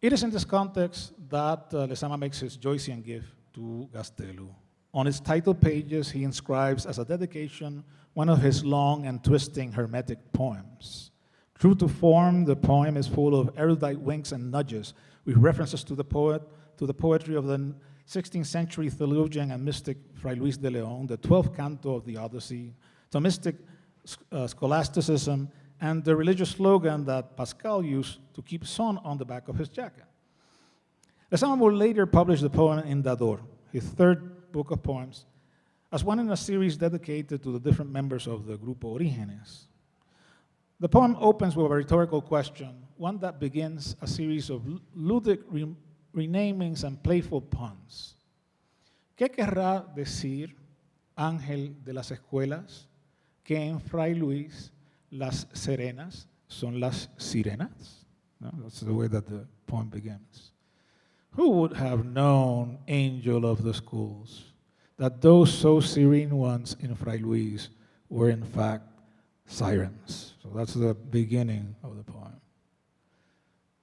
It is in this context that Lezama makes his Joycean gift to Gastelu. On its title pages, he inscribes as a dedication one of his long and twisting hermetic poems. True to form, the poem is full of erudite winks and nudges with references to the poetry of the 16th century theologian and mystic Fray Luis de León, the 12th canto of the Odyssey, Thomistic scholasticism, and the religious slogan that Pascal used to keep sun on the back of his jacket. Lezama would later publish the poem Indador, his third book of poems, as one in a series dedicated to the different members of the Grupo Orígenes. The poem opens with a rhetorical question, one that begins a series of ludic renamings and playful puns. ¿Qué querrá decir ángel de las escuelas que en Fray Luis las serenas son las sirenas? No, that's the way that the poem begins. Who would have known, angel of the schools, that those so serene ones in Fray Luis were in fact sirens? So that's the beginning of the poem.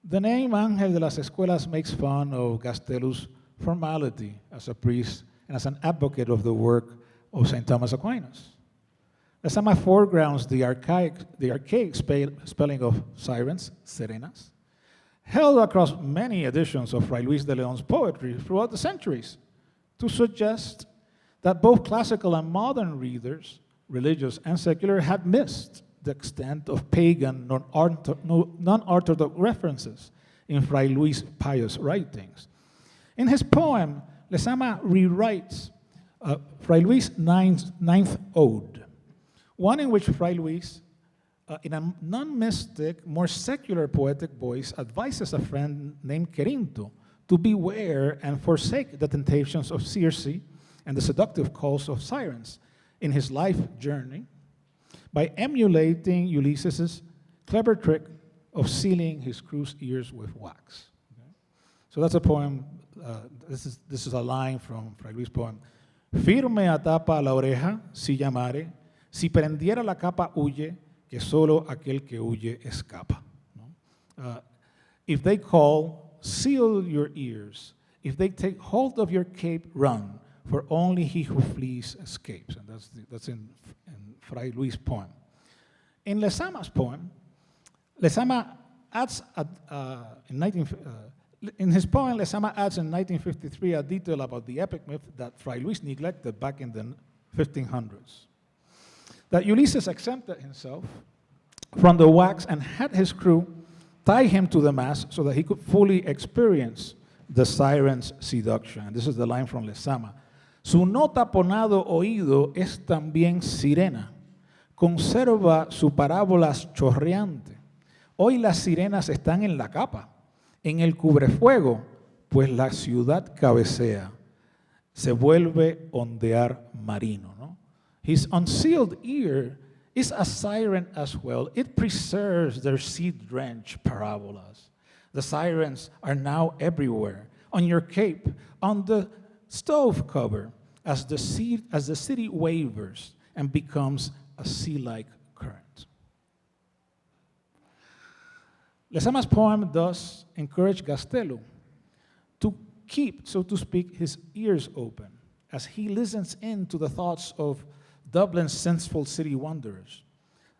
The name Ángel de las Escuelas makes fun of Gastelu's formality as a priest and as an advocate of the work of St. Thomas Aquinas. Lezama foregrounds the archaic spelling of sirens, serenas, held across many editions of Fray Luis de León's poetry throughout the centuries to suggest that both classical and modern readers, religious and secular, had missed the extent of pagan, non-orthodox references in Fray Luis' pious writings. In his poem, Lezama rewrites Fray Luis' ninth ode, one in which Fray Luis, in a non-mystic, more secular poetic voice, advises a friend named Querinto to beware and forsake the temptations of Circe and the seductive calls of sirens in his life journey by emulating Ulysses' clever trick of sealing his crew's ears with wax. Okay? So that's a poem, this is a line from Fray Luis' poem. Firme atapa la oreja, si llamare, si prendiera la capa huye, que solo aquel que huye escapa. If they call, seal your ears. If they take hold of your cape, run, for only he who flees escapes. And that's in Fray Luis' poem. In Lezama's poem, Lezama adds, in his poem, Lezama adds in 1953 a detail about the epic myth that Fray Luis neglected back in the 1500s. That Ulysses exempted himself from the wax and had his crew tie him to the mast so that he could fully experience the siren's seduction. And this is the line from Lezama. Su no taponado oído es también sirena. Conserva su parábola chorreante. Hoy las sirenas están en la capa, en el cubrefuego, pues la ciudad cabecea. Se vuelve ondear marino. ¿No? His unsealed ear is a siren as well. It preserves their sea-drenched parabolas. The sirens are now everywhere, on your cape, on the stove cover, as the city wavers and becomes a sea-like current. Lezama's poem thus encouraged Gastelu to keep, so to speak, his ears open as he listens in to the thoughts of Dublin's sensual city wanderers,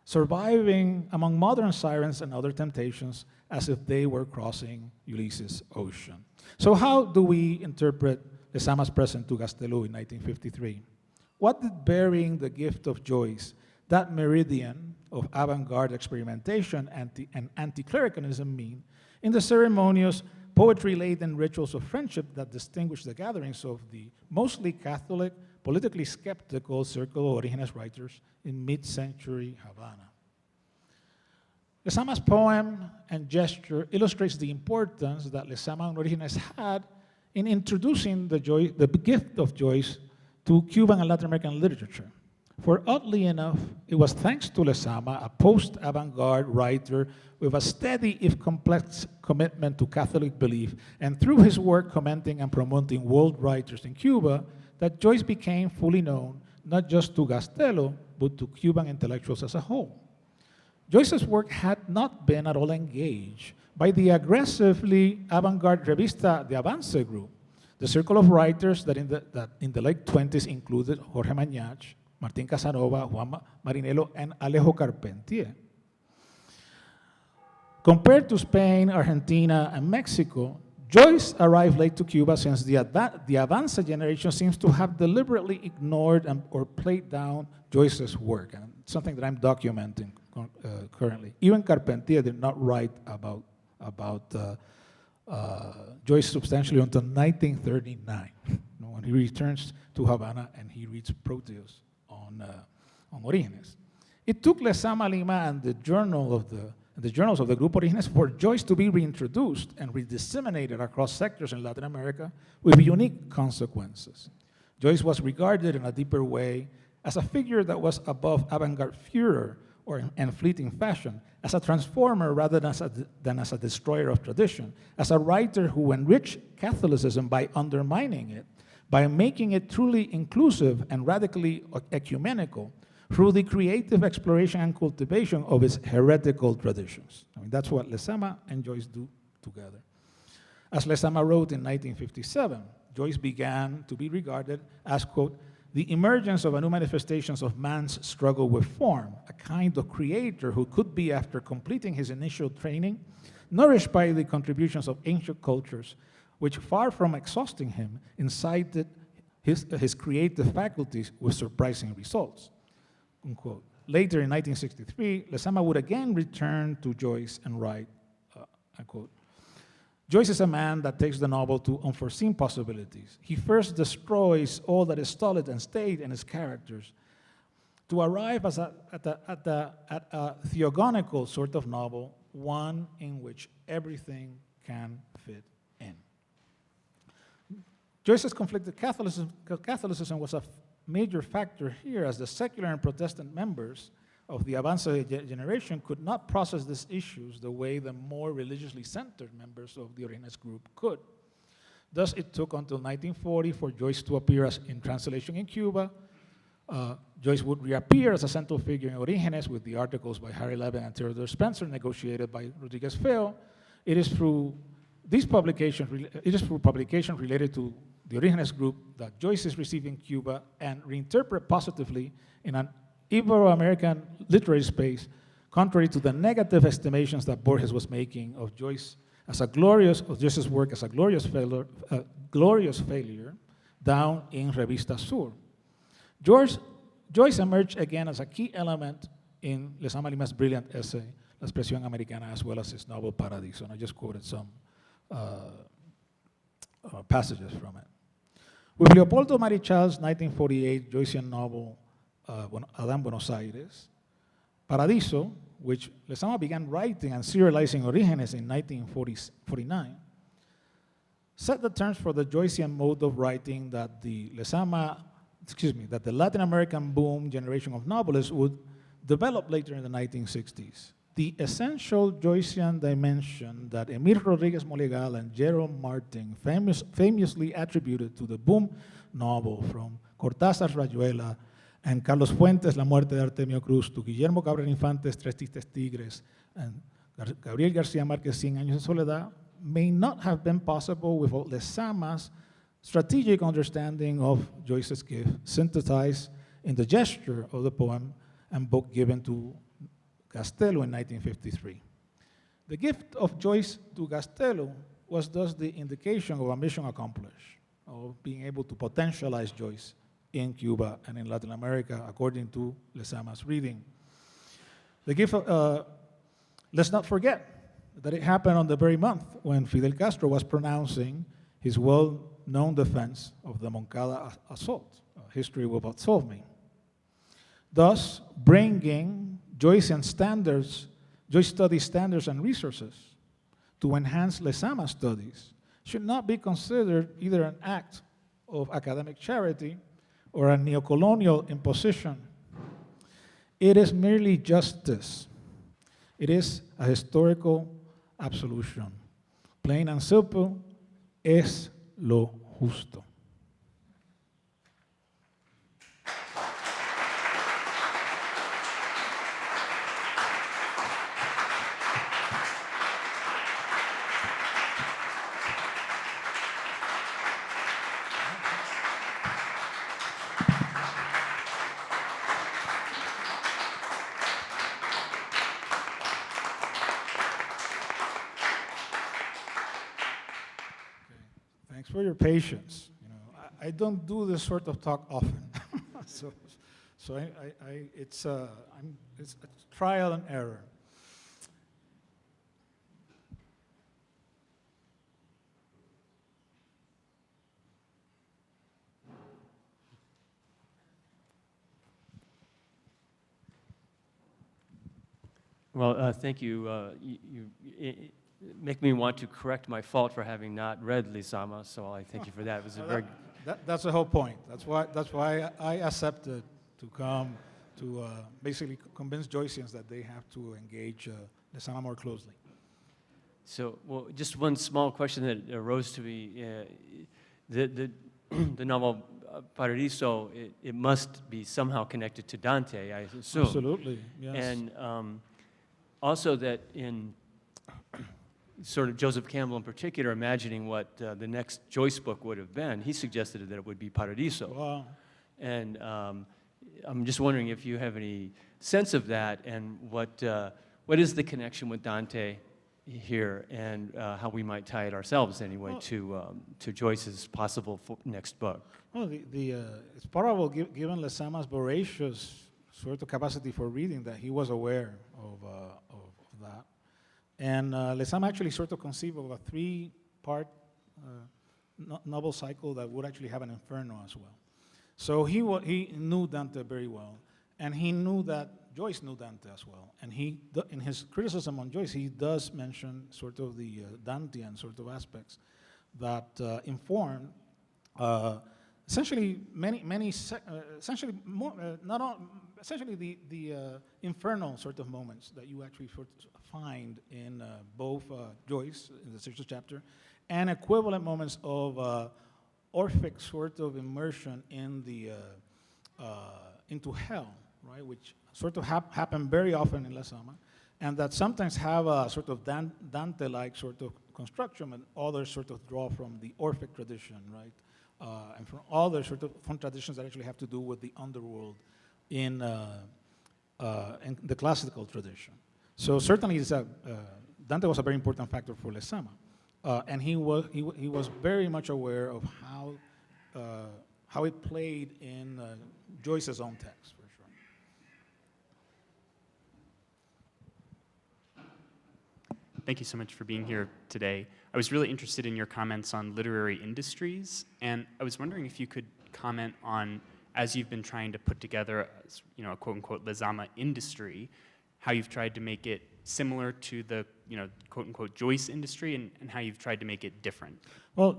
surviving among modern sirens and other temptations as if they were crossing Ulysses' ocean. So how do we interpret Lezama's present to Gastelu in 1953? What did burying the gift of Joyce, that meridian of avant-garde experimentation and anti-clericalism, mean in the ceremonious, poetry-laden rituals of friendship that distinguish the gatherings of the mostly Catholic, politically skeptical Circle of Orígenes writers in mid-century Havana? Lezama's poem and gesture illustrates the importance that Lezama and Orígenes had in introducing the gift of Joyce to Cuban and Latin American literature. For oddly enough, it was thanks to Lezama, a post-avant-garde writer with a steady, if complex, commitment to Catholic belief, and through his work commenting and promoting world writers in Cuba, that Joyce became fully known, not just to Gastelu, but to Cuban intellectuals as a whole. Joyce's work had not been at all engaged by the aggressively avant-garde Revista de Avance group, the circle of writers that in the late 20s included Jorge Mañach, Martín Casanova, Juan Marinello, and Alejo Carpentier. Compared to Spain, Argentina, and Mexico, Joyce arrived late to Cuba since the Avance generation seems to have deliberately ignored or played down Joyce's work, and something that I'm documenting currently. Even Carpentier did not write about Joyce substantially until 1939, when he returns to Havana and he reads Proteus on Orígenes. It took Lezama Lima and the journals of the Grupo Orígenes for Joyce to be reintroduced and redisseminated across sectors in Latin America with unique consequences. Joyce was regarded in a deeper way as a figure that was above avant-garde furor and fleeting fashion, as a transformer rather than as a destroyer of tradition, as a writer who enriched Catholicism by undermining it, by making it truly inclusive and radically ecumenical through the creative exploration and cultivation of its heretical traditions. I mean, that's what Lezama and Joyce do together. As Lezama wrote in 1957, Joyce began to be regarded as, quote, the emergence of a new manifestations of man's struggle with form, a kind of creator who could be, after completing his initial training, nourished by the contributions of ancient cultures, which, far from exhausting him, incited his creative faculties with surprising results. Unquote. Later in 1963, Lezama would again return to Joyce and write, unquote, Joyce is a man that takes the novel to unforeseen possibilities. He first destroys all that is solid and staid in his characters to arrive at a theogonical sort of novel, one in which everything can fit in. Joyce's conflicted Catholicism was a major factor here, as the secular and Protestant members of the Avance generation could not process these issues the way the more religiously centered members of the Orígenes group could. Thus, it took until 1940 for Joyce to appear in translation in Cuba. Joyce would reappear as a central figure in Orígenes with the articles by Harry Levin and Theodore Spencer negotiated by Rodriguez Feo. It is through This publication, it is for publication related to the Orígenes group that Joyce is receiving in Cuba and reinterpret positively in an Ibero-American literary space, contrary to the negative estimations that Borges was making of Joyce's work as a glorious failure down in Revista Sur. Joyce emerged again as a key element in Lezama Lima's brilliant essay, La Expresión Americana, as well as his novel Paradiso, and I just quoted some passages from it. With Leopoldo Marichal's 1948 Joycean novel, Adán Buenos Aires, Paradiso, which Lezama began writing and serializing Orígenes in 1949, set the terms for the Joycean mode of writing that the Latin American boom generation of novelists would develop later in the 1960s. The essential Joycean dimension that Emil Rodriguez Molegal and Jerome Martin famously attributed to the boom novel, from Cortázar's Rayuela and Carlos Fuentes' La Muerte de Artemio Cruz to Guillermo Cabrera Infante's Tres Tristes Tigres and Gabriel García Márquez's Cien Años de Soledad, may not have been possible without Lezama's strategic understanding of Joyce's gift, synthesized in the gesture of the poem and book given to Castelo in 1953. The gift of Joyce to Castelo was thus the indication of a mission accomplished, of being able to potentialize Joyce in Cuba and in Latin America, according to Lezama's reading. The gift, let's not forget that it happened on the very month when Fidel Castro was pronouncing his well-known defense of the Moncada assault. History will absolve me. Thus, bringing Joyce study standards and resources to enhance Lezama studies should not be considered either an act of academic charity or a neocolonial imposition. It is merely justice. It is a historical absolution. Plain and simple, es lo justo. Thanks for your patience. You know, I don't do this sort of talk often, so it's a trial and error. Well, thank you. You make me want to correct my fault for having not read Lezama, so I thank you for that. It was a very that's the whole point. That's why I accepted to come to basically convince Joyceans that they have to engage Lezama more closely. So, well, just one small question that arose to me. The novel Paradiso, it must be somehow connected to Dante, I assume. Absolutely, yes. And also that in sort of Joseph Campbell in particular, imagining what the next Joyce book would have been, he suggested that it would be Paradiso. Wow. And I'm just wondering if you have any sense of that, and what is the connection with Dante here, and how we might tie it ourselves anyway to Joyce's possible next book. Well, it's probable, given Lezama's voracious sort of capacity for reading, that he was aware of that. And Lezama actually sort of conceived of a three-part novel cycle that would actually have an inferno as well. So he knew Dante very well, and he knew that Joyce knew Dante as well. And in his criticism on Joyce, he does mention sort of the Dantean sort of aspects that inform essentially the infernal sort of moments that you actually sort of find in both Joyce in the 6th chapter, and equivalent moments of Orphic sort of immersion in the into hell, right? Which sort of happen very often in Lezama, and that sometimes have a sort of Dante-like sort of construction, and others sort of draw from the Orphic tradition, right? And from other sort of from traditions that actually have to do with the underworld in the classical tradition. So certainly, Dante was a very important factor for Lezama, and he was very much aware of how it played in Joyce's own text, for sure. Thank you so much for being here today. I was really interested in your comments on literary industries, and I was wondering if you could comment on, as you've been trying to put together, a quote-unquote Lezama industry, how you've tried to make it similar to the, quote-unquote Joyce industry, and how you've tried to make it different. Well,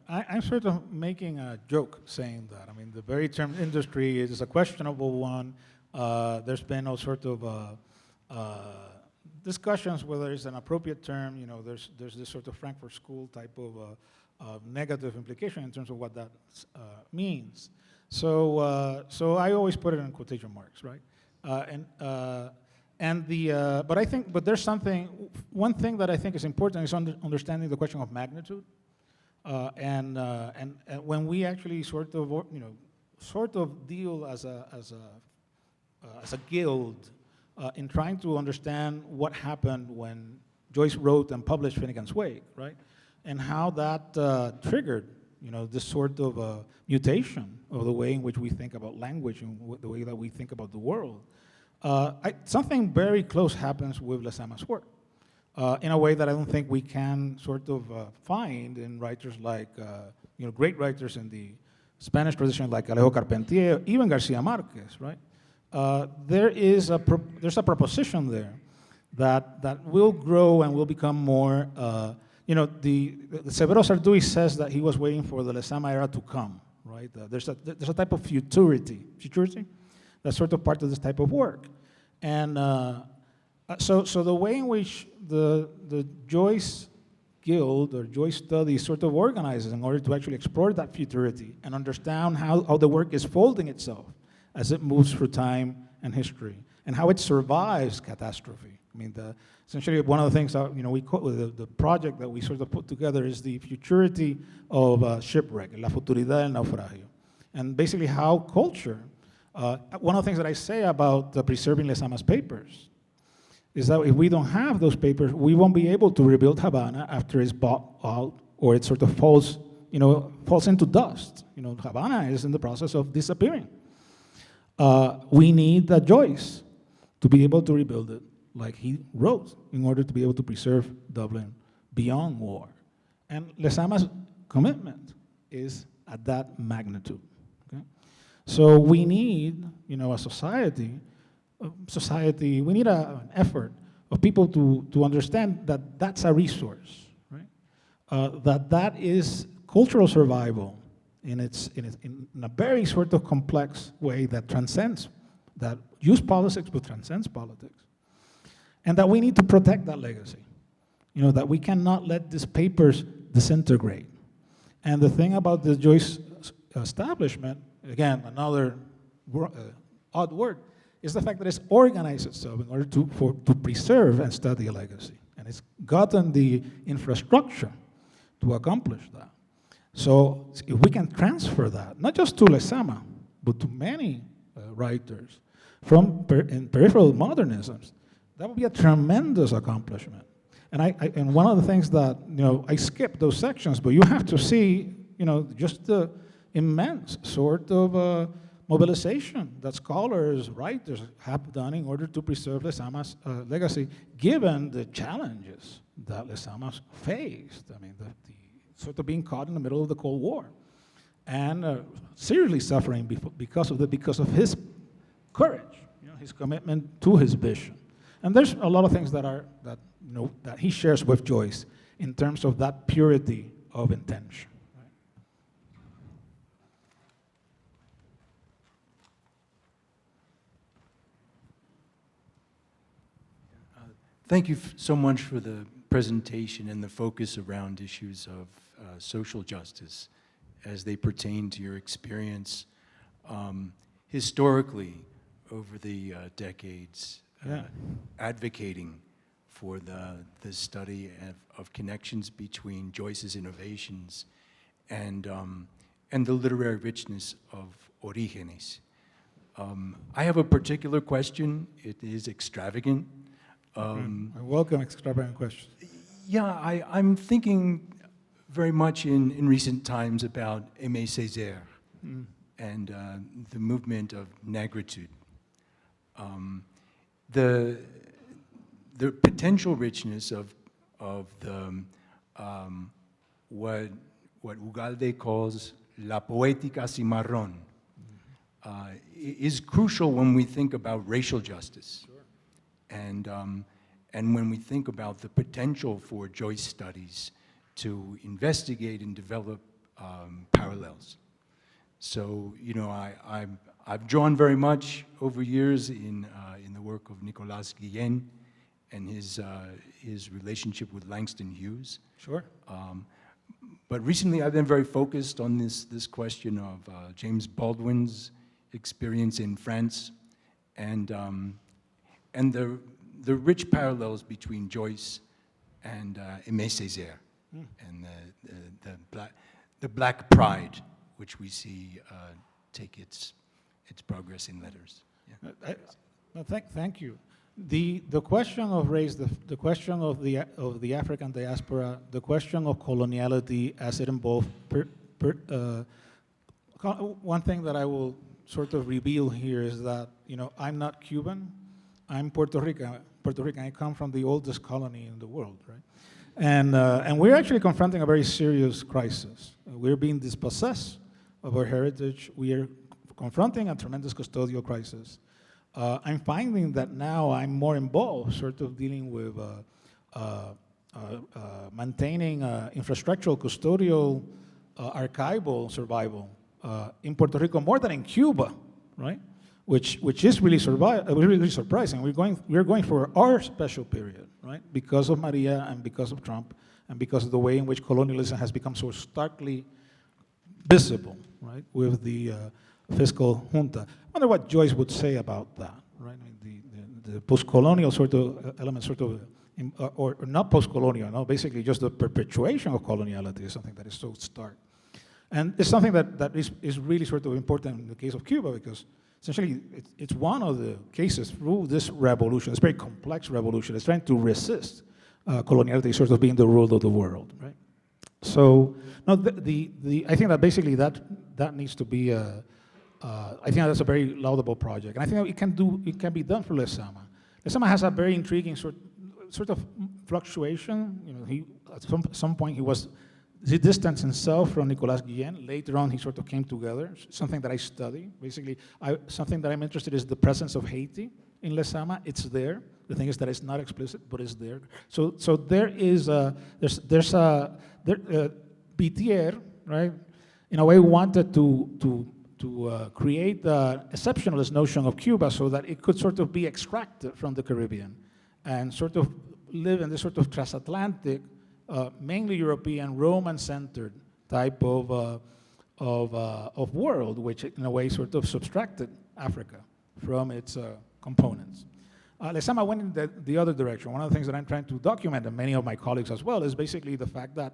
I'm sort of making a joke saying that. I mean, the very term industry is a questionable one. There's been all sort of discussions whether it's an appropriate term. There's this sort of Frankfurt School type of negative implication in terms of what that means. So I always put it in quotation marks, right? But there's one thing that I think is important is understanding the question of magnitude. And when we actually sort of deal as a guild in trying to understand what happened when Joyce wrote and published Finnegan's Wake, right? And how that triggered, this sort of mutation of the way in which we think about language and the way that we think about the world. Something very close happens with Lezama's work, in a way that I don't think we can sort of find in writers like, great writers in the Spanish tradition like Alejo Carpentier, even Garcia Marquez, right? There's a proposition there that will grow and will become more, the Severo Sarduy says that he was waiting for the Lezama era to come, right? There's a type of futurity that's sort of part of this type of work. And so the way in which the Joyce Guild or Joyce Studies sort of organizes in order to actually explore that futurity and understand how the work is folding itself as it moves through time and history, and how it survives catastrophe. I mean, essentially one of the things that the project that we sort of put together is the futurity of shipwreck, la futuridad del naufragio, and basically how culture. One of the things that I say about preserving Lezama's papers is that if we don't have those papers, we won't be able to rebuild Havana after it's bought out or it sort of falls into dust. Havana is in the process of disappearing. We need Joyce to be able to rebuild it like he wrote in order to be able to preserve Dublin beyond war. And Lezama's commitment is at that magnitude. Okay? So we need, a society, we need an effort of people to understand that that's a resource, right? That is cultural survival in a very sort of complex way that use politics but transcends politics. And that we need to protect that legacy. That we cannot let these papers disintegrate. And the thing about the Joyce establishment, again, another odd word, is the fact that it's organized itself in order to preserve and study a legacy. And it's gotten the infrastructure to accomplish that. So if we can transfer that, not just to Lezama, but to many writers in peripheral modernisms, that would be a tremendous accomplishment. And one of the things that, I skipped those sections, but you have to see, just the immense sort of mobilization that scholars, writers have done in order to preserve Lezama's legacy, given the challenges that Lezama faced. I mean, the sort of being caught in the middle of the Cold War and seriously suffering because of his courage, his commitment to his vision. And there's a lot of things that he shares with Joyce in terms of that purity of intention. Thank you so much for the presentation and the focus around issues of social justice as they pertain to your experience historically over the decades, advocating for the study of connections between Joyce's innovations and the literary richness of Orígenes. I have a particular question. It is extravagant. I welcome extravagant questions. Yeah, I'm thinking very much in recent times about Aimé Césaire and the movement of negritude. The potential richness of the what Ugalde calls la poética cimarrón is crucial when we think about racial justice. Sure. And when we think about the potential for Joyce studies to investigate and develop parallels. So, you know, I've drawn very much over years in the work of Nicolas Guillen and his relationship with Langston Hughes. Sure. But recently I've been very focused on this question of James Baldwin's experience in France and the rich parallels between Joyce and Aimé Césaire and the black pride which we see take its progress in letters. Yeah. Thank you. The question of race, the question of the African diaspora, the question of coloniality as it involved, one thing that I will sort of reveal here is that, you know, I'm not Cuban, I'm Puerto Rican. I come from the oldest colony in the world, right? And we're actually confronting a very serious crisis. We're being dispossessed of our heritage. We are confronting a tremendous custodial crisis. I'm finding that now I'm more involved, sort of dealing with maintaining infrastructural, custodial, archival survival in Puerto Rico more than in Cuba, right? Which is really surprising. We're going for our special period, right? Because of Maria and because of Trump and because of the way in which colonialism has become so starkly visible, right? With the fiscal junta. I wonder what Joyce would say about that, right? I mean, the post-colonial sort of element, sort of, or not post-colonial, no, basically just the perpetuation of coloniality is something that is so stark. And it's something that is really sort of important in the case of Cuba because essentially it's one of the cases through this revolution, this very complex revolution, it's trying to resist coloniality sort of being the rule of the world, right? So, no, I think that basically that needs to be I think that's a very laudable project, and I think that it can be done for Lezama. Lezama has a very intriguing sort of fluctuation. You know, at some point he distanced himself from Nicolas Guillen. Later on, he sort of came together. Something that I study, basically, something that I'm interested in is the presence of Haiti in Lezama. It's there. The thing is that it's not explicit, but it's there. So there is Bitier, right? In a way, wanted to create the exceptionalist notion of Cuba so that it could sort of be extracted from the Caribbean and sort of live in this sort of transatlantic, mainly European, Roman-centered type of world, which in a way sort of subtracted Africa from its components. Lezama went in the other direction. One of the things that I'm trying to document, and many of my colleagues as well, is basically the fact that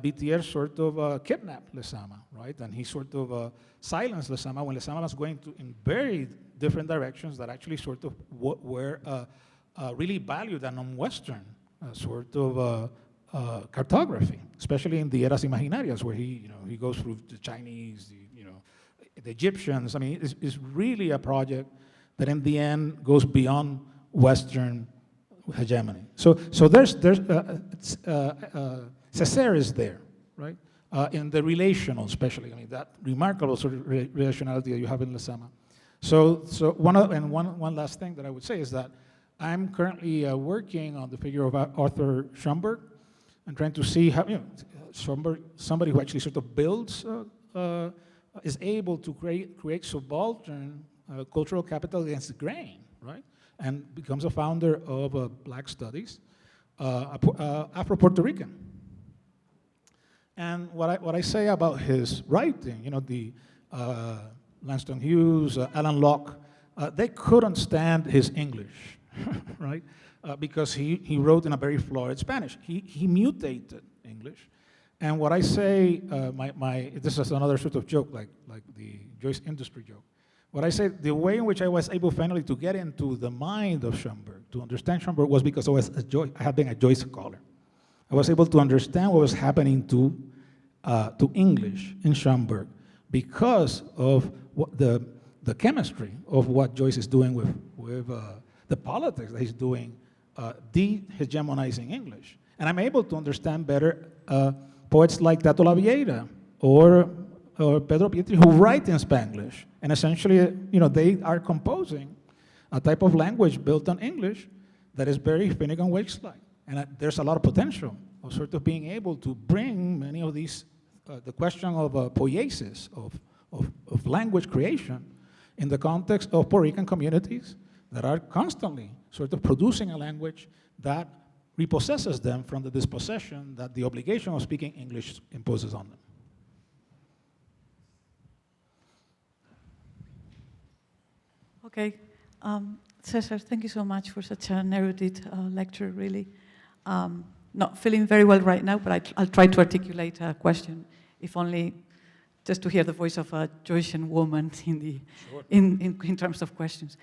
Bitier sort of kidnapped Lezama, right? And he sort of silenced Lezama when Lezama was going in very different directions that actually sort of were really valued and non-Western sort of cartography, especially in the Eras Imaginarias, where he goes through the Chinese, the Egyptians. I mean, it's really a project that in the end goes beyond Western hegemony. So there's Césaire is there, right? In the relational, especially. I mean, that remarkable sort of relationality that you have in Lezama. So one last thing that I would say is that I'm currently working on the figure of Arthur Schomburg and trying to see how, Schomburg, somebody who actually sort of builds, is able to create subaltern cultural capital against the grain, right? And becomes a founder of Black Studies, Afro-Puerto Rican. And what I say about his writing, the Langston Hughes, Alan Locke, they couldn't stand his English, right? because he wrote in a very florid Spanish. He mutated English. And what I say, this is another sort of joke, like the Joyce industry joke. What I say, the way in which I was able finally to get into the mind of Schoenberg, to understand Schoenberg, was because I had been a Joyce scholar. I was able to understand what was happening to English in Schoenberg because of the chemistry of what Joyce is doing with the politics that he's doing, de-hegemonizing English. And I'm able to understand better poets like Tato Vieira or Pedro Pietri, who write in Spanglish. And essentially, they are composing a type of language built on English that is very Finnegan Wake-like. And there's a lot of potential of sort of being able to bring many of these, the question of poiesis, of language creation, in the context of Puerto Rican communities that are constantly sort of producing a language that repossesses them from the dispossession that the obligation of speaking English imposes on them. Okay. Cesar, thank you so much for such an erudite lecture, really. Not feeling very well right now, but I'll try to articulate a question, if only just to hear the voice of a Joycean woman in terms of questions.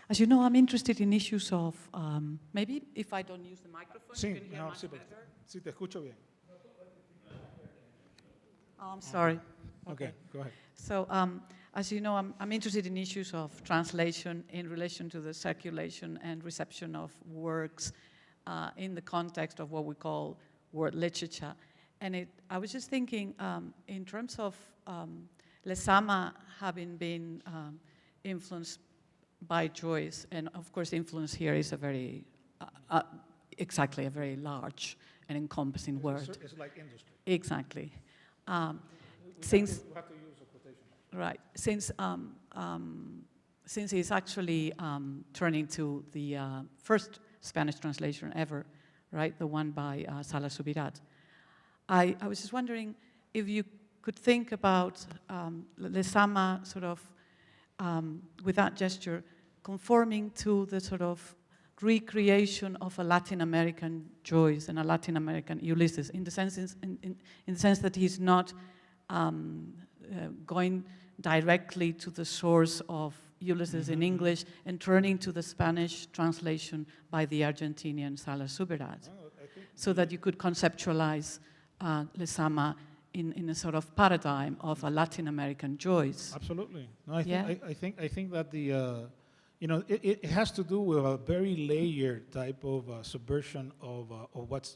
As you know, I'm interested in issues of, maybe if I don't use the microphone, Sí, you can hear much better. Sí, te escucho bien. Oh, I'm sorry. Okay, go ahead. So, as you know, I'm interested in issues of translation in relation to the circulation and reception of works in the context of what we call world literature. And I was just thinking, in terms of Lezama having been influenced by Joyce, and of course influence here is a very, exactly, a very large and encompassing word. It's like industry. Exactly. Since we have to use a quotation. Right. Since he's actually turning to the first Spanish translation ever, right, the one by Salas Subirats, I was just wondering if you could think about Lezama sort of, with that gesture, conforming to the sort of recreation of a Latin American Joyce and a Latin American Ulysses, in the sense that he's not going directly to the source of Ulysses in English and turning to the Spanish translation by the Argentinian Salas Subirats, so that you could conceptualize Lezama in a sort of paradigm of a Latin American Joyce. Absolutely. No, I think that the it has to do with a very layered type of subversion of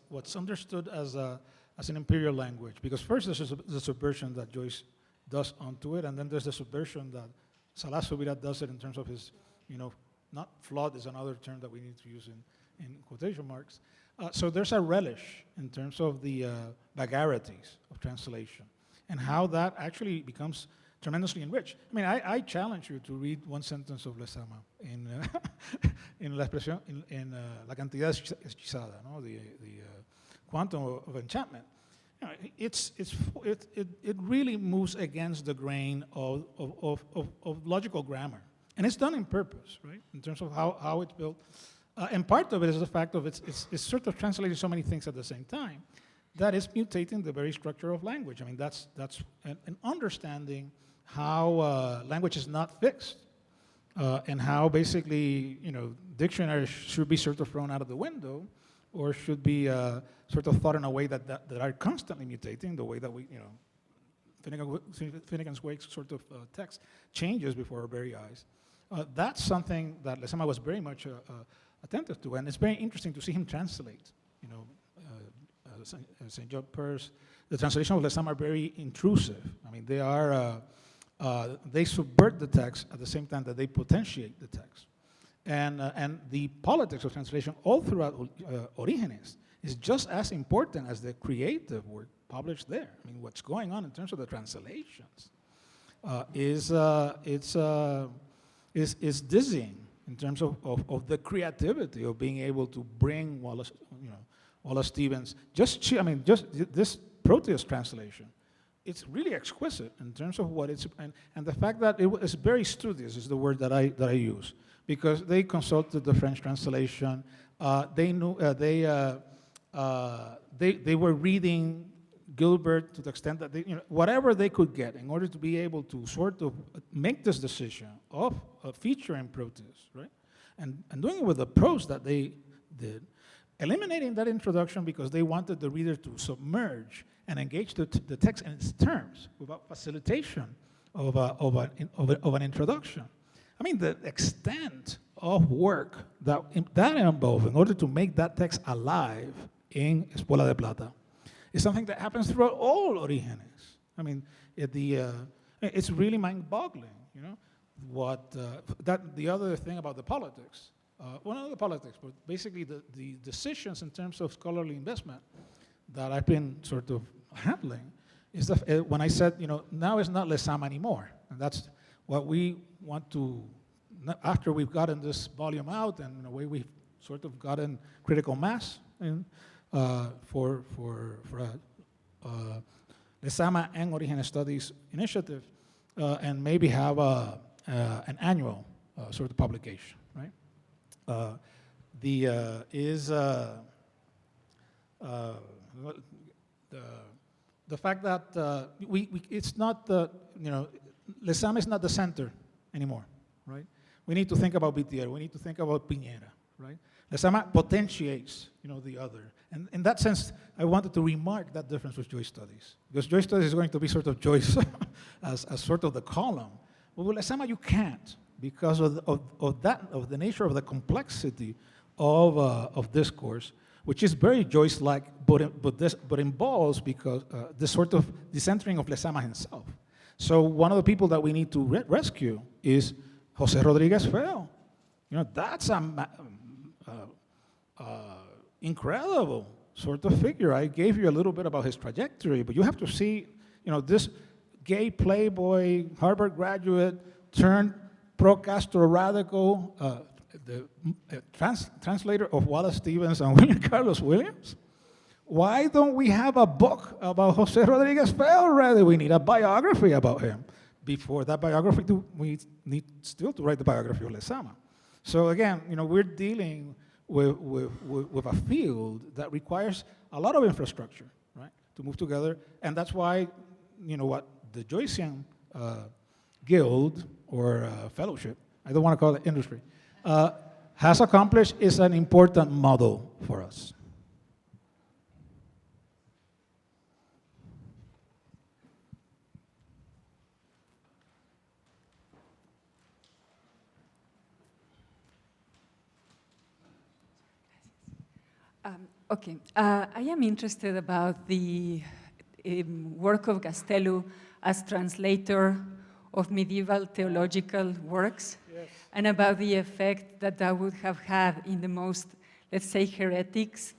what's understood as an imperial language. Because first there's the subversion that Joyce does onto it, and then there's the subversion that Salas Subirats does it in terms of his, not flawed is another term that we need to use in quotation marks. So there's a relish in terms of the vagarities of translation and how that actually becomes tremendously enriched. I mean, I challenge you to read one sentence of Lezama in La expresión, in La cantidad hechizada, no? The quantum of enchantment. It really moves against the grain of logical grammar. And it's done in purpose, right? In terms of how it's built. And part of it is the fact of it's sort of translating so many things at the same time that is mutating the very structure of language. I mean, that's an understanding how language is not fixed and how basically, dictionaries should be sort of thrown out of the window or should be sort of thought in a way that are constantly mutating, the way that we, Finnegan's Wake sort of text changes before our very eyes. That's something that Lezama was very much attentive to, and it's very interesting to see him translate. St. John Peirce, the translation of Lezama are very intrusive. I mean, they are, they subvert the text at the same time that they potentiate the text. And the politics of translation all throughout Orígenes is just as important as the creative work published there. I mean, what's going on in terms of the translations is dizzying in terms of the creativity of being able to bring Wallace Stevens. Just this Proteus translation it's really exquisite in terms of what it's, and the fact that it's very studious is the word that I use, because they consulted the French translation. They knew they were reading Gilbert to the extent that they, whatever they could get in order to be able to sort of make this decision of featuring protests, right? And doing it with the prose that they did, eliminating that introduction because they wanted the reader to submerge and engage the text in its terms without facilitation of an introduction. I mean, the extent of work that involved in order to make that text alive in Escuela de Plata is something that happens throughout all Orígenes. I mean, it's really mind-boggling, the other thing about the politics, well, not the politics, but basically the decisions in terms of scholarly investment that I've been sort of handling is that when I said, now it's not Lezama anymore, and that's what we want to, after we've gotten this volume out, and in a way we've sort of gotten critical mass for Lezama and Orígenes Studies initiative, and maybe have an annual sort of publication, right? The fact that it's not Lezama is not the center anymore, right? We need to think about Vitier, we need to think about Piñera, right? Lezama potentiates, the other. And in that sense, I wanted to remark that difference with Joyce Studies, because Joyce Studies is going to be sort of Joyce as sort of the column. But with Lezama, you can't, because of the nature of the complexity of discourse, which is very Joyce-like, but involves because this sort of decentering of Lezama himself. So one of the people that we need to rescue is José Rodríguez Feo. That's incredible sort of figure. I gave you a little bit about his trajectory, but you have to see, this gay playboy, Harvard graduate, turned pro-Castro radical, the translator of Wallace Stevens and William Carlos Williams. Why don't we have a book about José Rodríguez Feo already? We need a biography about him. Before that biography, we need still to write the biography of Lezama. So again, we're dealing with a field that requires a lot of infrastructure, right, to move together. And that's why, what the Joycean Guild or fellowship, I don't want to call it industry, has accomplished is an important model for us. Okay, I am interested about the work of Gastelu as translator of medieval theological works, yes, and about the effect that that would have had in the most, let's say, heretics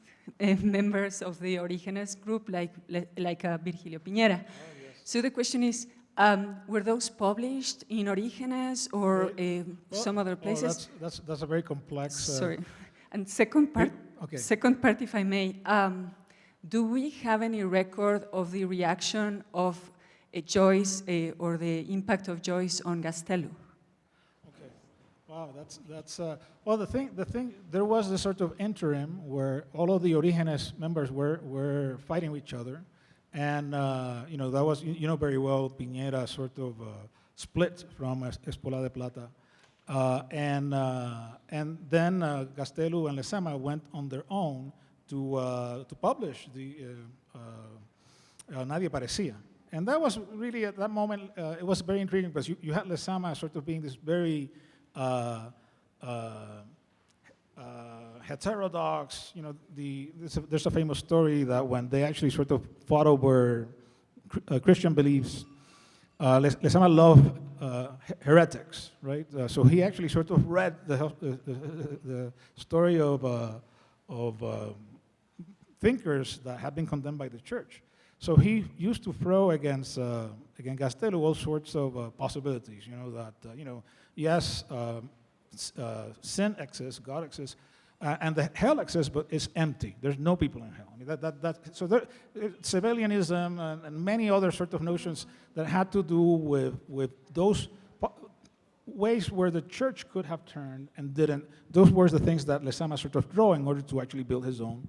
members of the Orígenes group, like Virgilio Piñera. Oh, yes. So the question is, were those published in Orígenes or some other places? That's a very complex. Sorry. And second part, okay. Second part, if I may, do we have any record of the reaction of Joyce or the impact of Joyce on Gastelu? Okay, wow, that's well, the thing, there was this sort of interim where all of the Orígenes members were fighting with each other, and that was, very well, Piñera sort of split from Escuela de Plata. And then Gastelu and Lezama went on their own to publish the Nadie Parecía. And that was really, at that moment, it was very intriguing because you had Lezama sort of being this very heterodox, there's a famous story that when they actually sort of fought over Christian beliefs, Lezama loved heretics, right? So he actually sort of read the story of thinkers that had been condemned by the church. So he used to throw against Gastelu all sorts of possibilities, that, yes, sin exists, God exists, And the hell exists, but it's empty. There's no people in hell. I mean, so there, civilianism and many other sort of notions that had to do with those ways where the church could have turned and didn't. Those were the things that Lezama sort of drew in order to actually build his own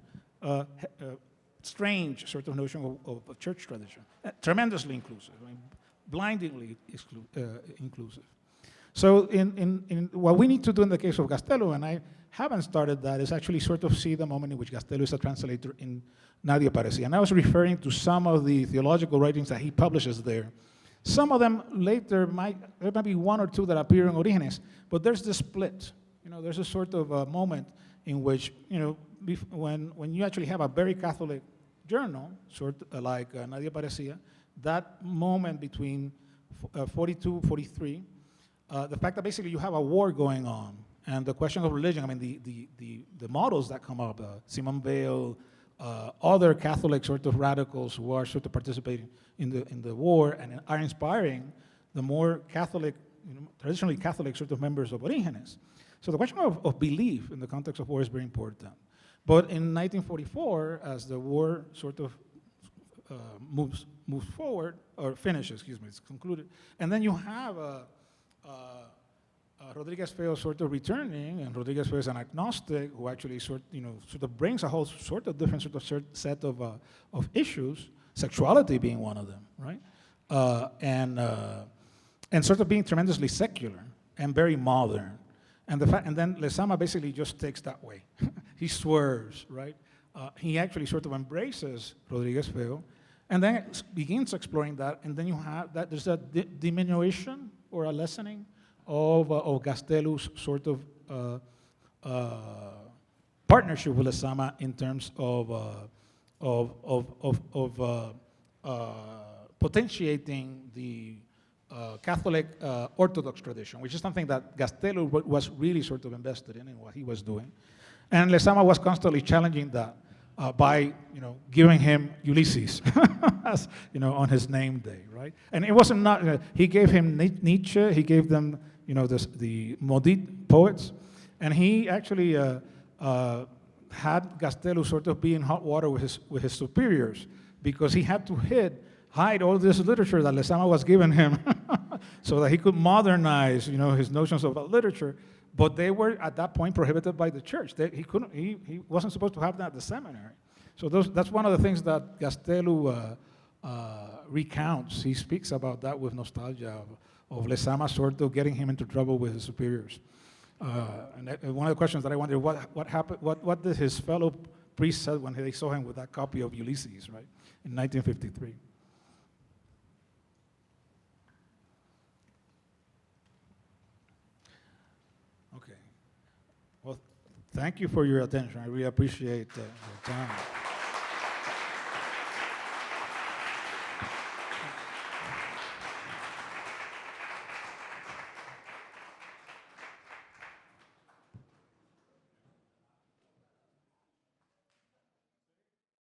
strange sort of notion of church tradition. Tremendously inclusive, I mean, blindingly inclusive. So in what we need to do in the case of Gastello, and I haven't started that, is actually sort of see the moment in which Gastello is a translator in Nadie Parecía. And I was referring to some of the theological writings that he publishes there. Some of them later there might be one or two that appear in Orígenes, but there's this split. You know, there's a sort of a moment in which, you know, when you actually have a very Catholic journal, sort of like Nadie Parecía, that moment between 42, 43, the fact that basically you have a war going on, and the question of religion, I mean, the models that come up, Simone Weil, other Catholic sort of radicals who are sort of participating in the war and are inspiring the more Catholic, you know, traditionally Catholic sort of members of Orígenes. So the question of belief in the context of war is very important. But in 1944, as the war sort of moves forward, or finishes, excuse me, it's concluded, and then you have Rodriguez Feo sort of returning, and Rodriguez Feo is an agnostic who actually sort of brings a whole sort of different sort of set of issues, sexuality being one of them, right? And sort of being tremendously secular and very modern. And then Lezama basically just takes that way. He swerves, right? He actually sort of embraces Rodriguez Feo, and then begins exploring that, and then you have that there's a diminution or a lessening of Gastello's sort of partnership with Lezama in terms of potentiating the Catholic Orthodox tradition, which is something that Gastello was really sort of invested in what he was doing. And Lezama was constantly challenging that by, giving him Ulysses, as, on his name day, right? And it wasn't he gave him Nietzsche, he gave them, the Maudit poets, and he actually had Gastello sort of be in hot water with his superiors, because he had to hide all this literature that Lezama was giving him so that he could modernize, his notions about literature. But they were at that point prohibited by the church. He wasn't supposed to have that at the seminary. So that's one of the things that Gastello recounts. He speaks about that with nostalgia of Lezama sort of getting him into trouble with his superiors. And one of the questions that I wondered, what happened? What did his fellow priests say when they saw him with that copy of Ulysses, right, in 1953? Okay. Well, thank you for your attention. I really appreciate your time.